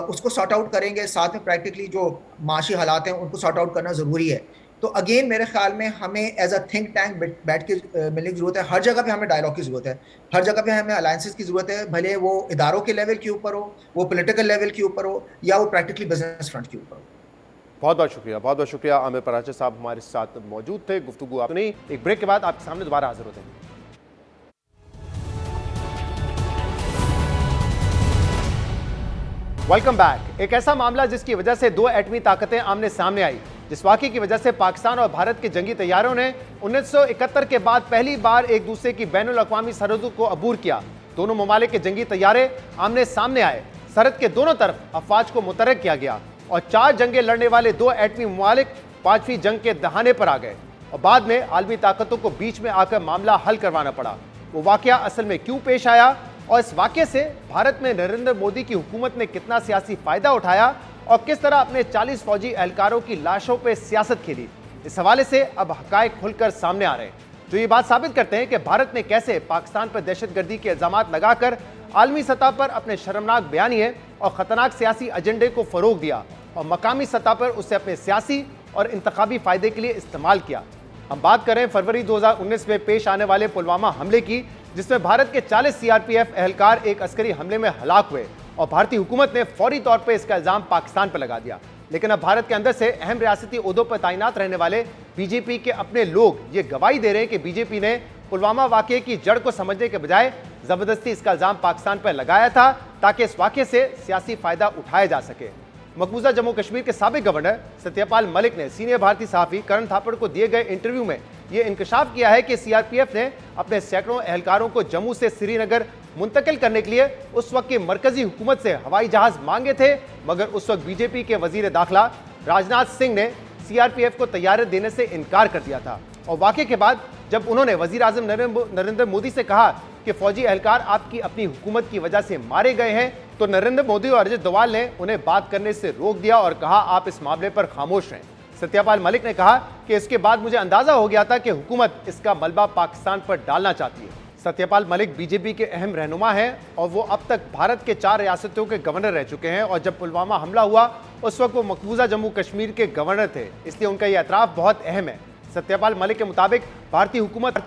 उसको सॉर्ट आउट करेंगे। साथ में प्रैक्टिकली जो माशी हालात हैं उनको सॉर्ट आउट करना ज़रूरी है। तो अगेन मेरे ख्याल में हमें एज अ थिंक टैंक बैठ के मिलने की ज़रूरत है। हर जगह पे हमें डायलॉग की ज़रूरत है, हर जगह पे हमें अलायंसेस की ज़रूरत है, भले वो इदारों के लेवल के ऊपर हो, वो पॉलिटिकल लेवल के ऊपर हो, या वो प्रैक्टिकली बिजनेस फ्रंट के ऊपर हो। बहुत बहुत शुक्रिया, बहुत बहुत शुक्रिया। आमिर पराचे साहब हमारे साथ मौजूद थे। गुफ्तगू आप नहीं, एक ब्रेक के बाद आपके सामने दोबारा हाजिर होते हैं। Welcome back. एक ऐसा मामला जिसकी वजह से 2 एटमी ताकतें आमने सामने आई, जिस वाक़े की वजह से पाकिस्तान और भारत के जंगी तैयारों ने 1971 के बाद पहली बार एक दूसरे की बैनुल अक़वामी सरहदों को अबूर किया। दोनों ममालिक के जंगी तैयारे आमने सामने आए। सरहद के दोनों तरफ अफवाज को मुतहर्रिक किया गया और 4 जंगें लड़ने वाले 2 एटमी ममालिक 5वीं जंग के दहाने पर आ गए और बाद में आलमी ताकतों को बीच में आकर मामला हल करवाना पड़ा। वो वाकया असल में क्यों पेश आया और इस वाकये से भारत में नरेंद्र मोदी की हुकूमत ने कितना सियासी फायदा उठाया और किस तरह अपने 40 फौजी एहलकारों की लाशों पर सियासत खेली, इस हवाले से अब हकायक खुलकर सामने आ रहे हैं जो ये बात साबित करते हैं कि भारत ने कैसे पाकिस्तान पर दहशतगर्दी के इल्जामात लगाकर आलमी सतह पर अपने शर्मनाक बयानिए और खतरनाक सियासी एजेंडे को फरोग दिया और मकामी सतह पर उसे अपने सियासी और इंतखाबी फायदे के लिए इस्तेमाल किया। हम बात करें फरवरी 2019 में पेश आने वाले पुलवामा हमले की, जिसमें भारत के 40 सीआरपीएफ एहलकार एक अस्करी हमले में हलाक हुए और भारतीय हुकूमत ने फौरी तौर पर इसका इल्जाम पाकिस्तान पर लगा दिया। लेकिन अब भारत के अंदर से अहम रियासती ओहदों पर तैनात रहने वाले बीजेपी के अपने लोग ये गवाही दे रहे हैं कि बीजेपी ने पुलवामा वाकये की जड़ को समझने के बजाय जबरदस्ती इसका इल्जाम पाकिस्तान पर लगाया था ताकि इस वाकये से सियासी फायदा उठाया जा सके। मकबूजा जम्मू कश्मीर के साबिक गवर्नर सत्यपाल मलिक ने सीनियर भारतीय सहाफ़ी करण थापड़ को दिए गए इंटरव्यू में यह इंकशाफ किया है कि सीआरपीएफ ने अपने सैकड़ों एहलकारों को जम्मू से श्रीनगर मुंतकिल करने के लिए उस वक्त की मरकजी हुकूमत से हवाई जहाज मांगे थे, मगर उस वक्त बीजेपी के वजीर दाखिला राजनाथ सिंह ने सीआरपीएफ को तैयारी देने से इनकार कर दिया था। और वाकये के बाद जब उन्होंने वजीर आजम नरेंद्र मोदी से कहा कि फौजी एहलकार आपकी अपनी हुकूमत की वजह से मारे गए हैं, तो नरेंद्र मोदी और अजित डोवाल ने उन्हें बात करने से रोक दिया और कहा आप इस मामले पर खामोश रहें। सत्यपाल मलिक ने कहा कि इसके बाद मुझे अंदाजा हो गया था कि हुकूमत इसका मलबा पाकिस्तान पर डालना चाहती है। सत्यपाल मलिक बीजेपी के अहम रहनुमा हैं और वो अब तक भारत के 4 रियासतों के गवर्नर रह चुके हैं और जब पुलवामा हमला हुआ उस वक्त वो मकबूजा जम्मू कश्मीर के गवर्नर थे, इसलिए उनका ये एतराफ़ बहुत अहम है। सत्यपाल मलिक के मुताबिक भारतीय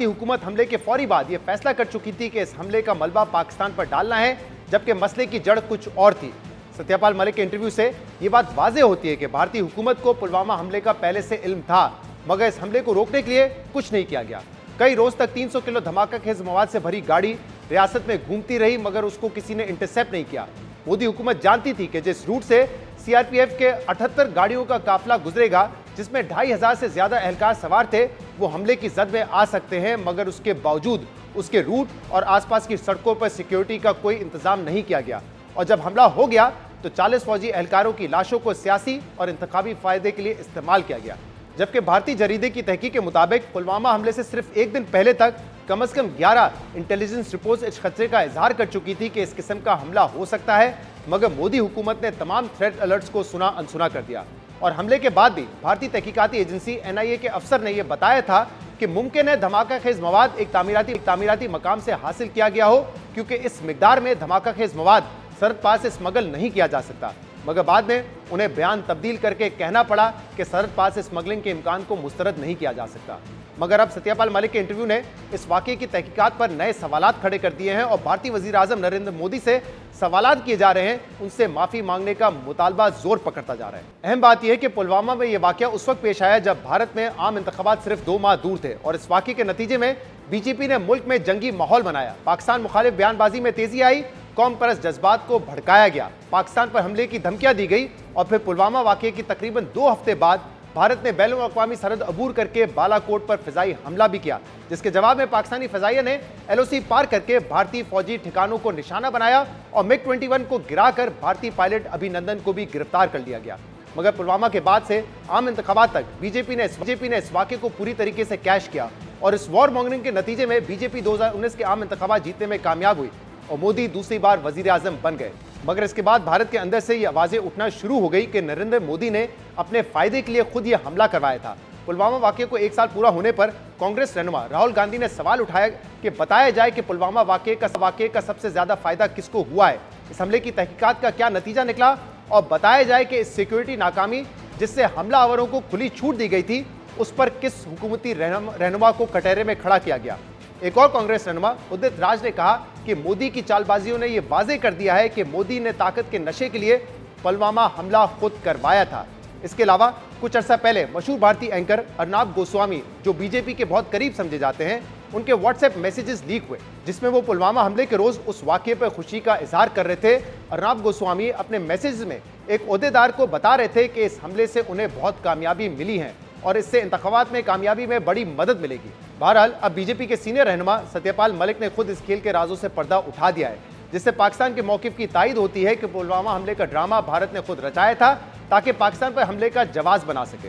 हुकूमत हमले के फौरी बाद ये फैसला कर चुकी थी कि इस हमले का मलबा पाकिस्तान पर डालना है, जबकि मसले की जड़ कुछ और थी। सत्यपाल मलिक के इंटरव्यू से ये बात वाज़ेह होती है कि भारतीय हुकूमत को पुलवामा हमले का पहले से इल्म था, मगर इस हमले को रोकने के लिए कुछ नहीं किया गया। कई रोज तक 300 किलो धमाका खेज मवाद से भरी गाड़ी रियासत में घूमती रही, मगर उसको किसी ने इंटरसेप्ट नहीं किया। मोदी हुकूमत जानती थी कि जिस रूट से सीआरपीएफ के 78 गाड़ियों का काफिला गुजरेगा, जिसमें 2500 से ज्यादा एहलकार सवार थे, वो हमले की जद में आ सकते हैं, मगर उसके बावजूद उसके रूट और आसपास की सड़कों पर सिक्योरिटी का कोई इंतजाम नहीं किया गया। और जब हमला हो गया तो 40 फौजी एहलकारों की लाशों को सियासी और इंतखाबी फायदे के लिए इस्तेमाल किया गया, जबकि भारतीय जरीदे की तहकीक के मुताबिक पुलवामा हमले से सिर्फ एक दिन पहले तक कम से कम 11 इंटेलिजेंस रिपोर्ट्स इस खतरे का इजहार कर चुकी थी कि इस किस्म का हमला हो सकता है, मगर मोदी हुकूमत ने तमाम थ्रेट अलर्ट्स को सुना अनसुना कर दिया। और हमले के बाद भी भारतीय तहकीकाती एजेंसी एनआईए के अफसर ने यह बताया था कि मुमकिन है धमाका खेज मवाद एक तामीराती मकाम से हासिल किया गया हो, क्योंकि इस मिकदार में धमाका खेज मवाद सरहद पार से स्मगल नहीं किया जा सकता। मगर बाद में उन्हें बयान तब्दील करके कहना पड़ा कि सरहद पार से स्मगलिंग के इम्कान को मुस्तरद नहीं किया जा सकता। मगर अब सत्यपाल मलिक के इंटरव्यू ने इस वाकये की तहकीकात पर नए सवालात खड़े कर दिए हैं और भारतीय वजीर आजम नरेंद्र मोदी से सवालात किए जा रहे हैं, उनसे माफी मांगने का मुतालबा जोर पकड़ता जा रहा है। अहम बात यह है कि पुलवामा में यह वाकया उस वक्त पेश आया जब भारत में आम इंतखाबात सिर्फ 2 माह दूर थे और इस वाकये के नतीजे में बीजेपी ने मुल्क में जंगी माहौल बनाया, पाकिस्तान मुखालिफ बयानबाजी में तेजी आई, कौम परस्त जज्बात को भड़काया गया, पाकिस्तान पर हमले की धमकियां दी गई और फिर पुलवामा वाकये की तकरीबन 2 हफ्ते बाद भारत ने बैनुल अक़वामी सरहद अबूर करके बालाकोट पर फिजाई हमला भी किया, जिसके जवाब में पाकिस्तानी फिजाइया ने एलओसी पार करके भारतीय फौजी ठिकानों को निशाना बनाया और मिग 21 को गिराकर भारतीय पायलट अभिनंदन को भी गिरफ्तार कर लिया गया। मगर पुलवामा के बाद से आम इंतखाबात तक बीजेपी ने इस वाकये को पूरी तरीके से कैश किया और इस वॉर मॉन्गरिंग के नतीजे में बीजेपी 2019 के आम इंतखाबात जीतने में कामयाब हुई और मोदी दूसरी बार वजीर आजम बन गए। मगर इसके बाद भारत के अंदर से ये आवाजें उठना शुरू हो गई कि नरेंद्र मोदी ने अपने फायदे के लिए खुद ये हमला करवाया था। पुलवामा वाकये को 1 साल पूरा होने पर कांग्रेस रहनुमा राहुल गांधी ने सवाल उठाया कि बताया जाए कि पुलवामा वाकये का सबसे ज्यादा फायदा किसको हुआ है, इस हमले की तहकीकात का क्या नतीजा निकला और बताया जाए कि इस सिक्योरिटी नाकामी जिससे हमलावरों को खुली छूट दी गई थी, उस पर किस हुकूमती रहनुमा को कटहरे में खड़ा किया गया। एक और कांग्रेस रहनुमा उदित राज ने कहा कि मोदी की चालबाजियों ने यह वाजे कर दिया है कि मोदी ने ताकत के नशे के लिए पुलवामा हमला खुद करवाया था। इसके अलावा कुछ अर्सा पहले मशहूर भारतीय एंकर अर्नाब गोस्वामी, जो बीजेपी के बहुत करीब समझे जाते हैं, उनके व्हाट्सएप मैसेजेस लीक हुए जिसमें वो पुलवामा हमले के रोज उस वाकये पर खुशी का इजहार कर रहे थे। अर्नाब गोस्वामी अपने मैसेज में एक ओहदेदार को बता रहे थे कि इस हमले से उन्हें बहुत कामयाबी मिली है और इससे इंतखाबात में कामयाबी में बड़ी मदद मिलेगी। बहरहाल अब बीजेपी के सीनियर रहनुमा सत्यपाल मलिक ने खुद इस खेल के राजों से पर्दा उठा दिया है। जिससे पाकिस्तान के मौकिफ की तायद होती है कि पुलवामा हमले का ड्रामा भारत ने खुद रचाया था ताकि पाकिस्तान पर हमले का जवाब बना सके।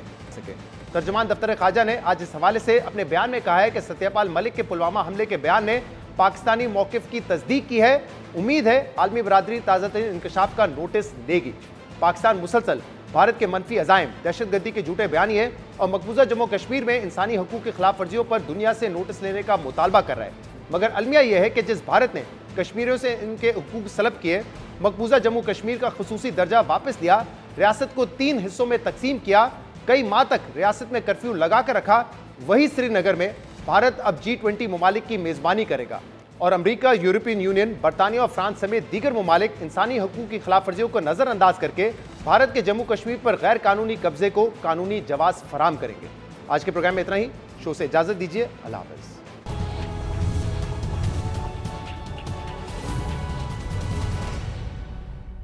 तर्जुमान दफ्तर ख़ारजा ने आज इस हवाले से अपने बयान में कहा है कि सत्यपाल मलिक के पुलवामा हमले के बयान ने पाकिस्तानी मौकिफ की तस्दीक की है। उम्मीद है आलमी बरादरी ताज़ातरीन इंकशाफ का नोटिस देगी। पाकिस्तान मुसलसल भारत के मनफी अज़ाइम, दहशतगर्दी के झूठे बयानिए और मकबूजा जम्मू कश्मीर में इंसानी हकूक़ की खिलाफ वर्जियों पर दुनिया से नोटिस लेने का मुतालबा कर रहा है। मगर अलमिया यह है कि जिस भारत ने कश्मीरियों से इनके हकूक़ सलब किए, मकबूजा जम्मू कश्मीर का खुसूसी दर्जा वापस लिया, रियासत को 3 हिस्सों में तकसीम किया, कई माह तक रियासत में कर्फ्यू लगा कर रखा, वही श्रीनगर में भारत अब G20 ममालिक की मेज़बानी करेगा और अमेरिका, यूरोपियन यूनियन, बरतानिया और फ्रांस समेत दीगर ममालिक इंसानी हकूक़ की खिलाफ वर्जियों को नज़रअंदाज करके भारत के जम्मू कश्मीर पर गैर कानूनी कब्जे को कानूनी जवाब फराम करेंगे। आज के प्रोग्राम में इतना ही। शो से इजाज़त दीजिए। अल्लाह हाफ़िज़।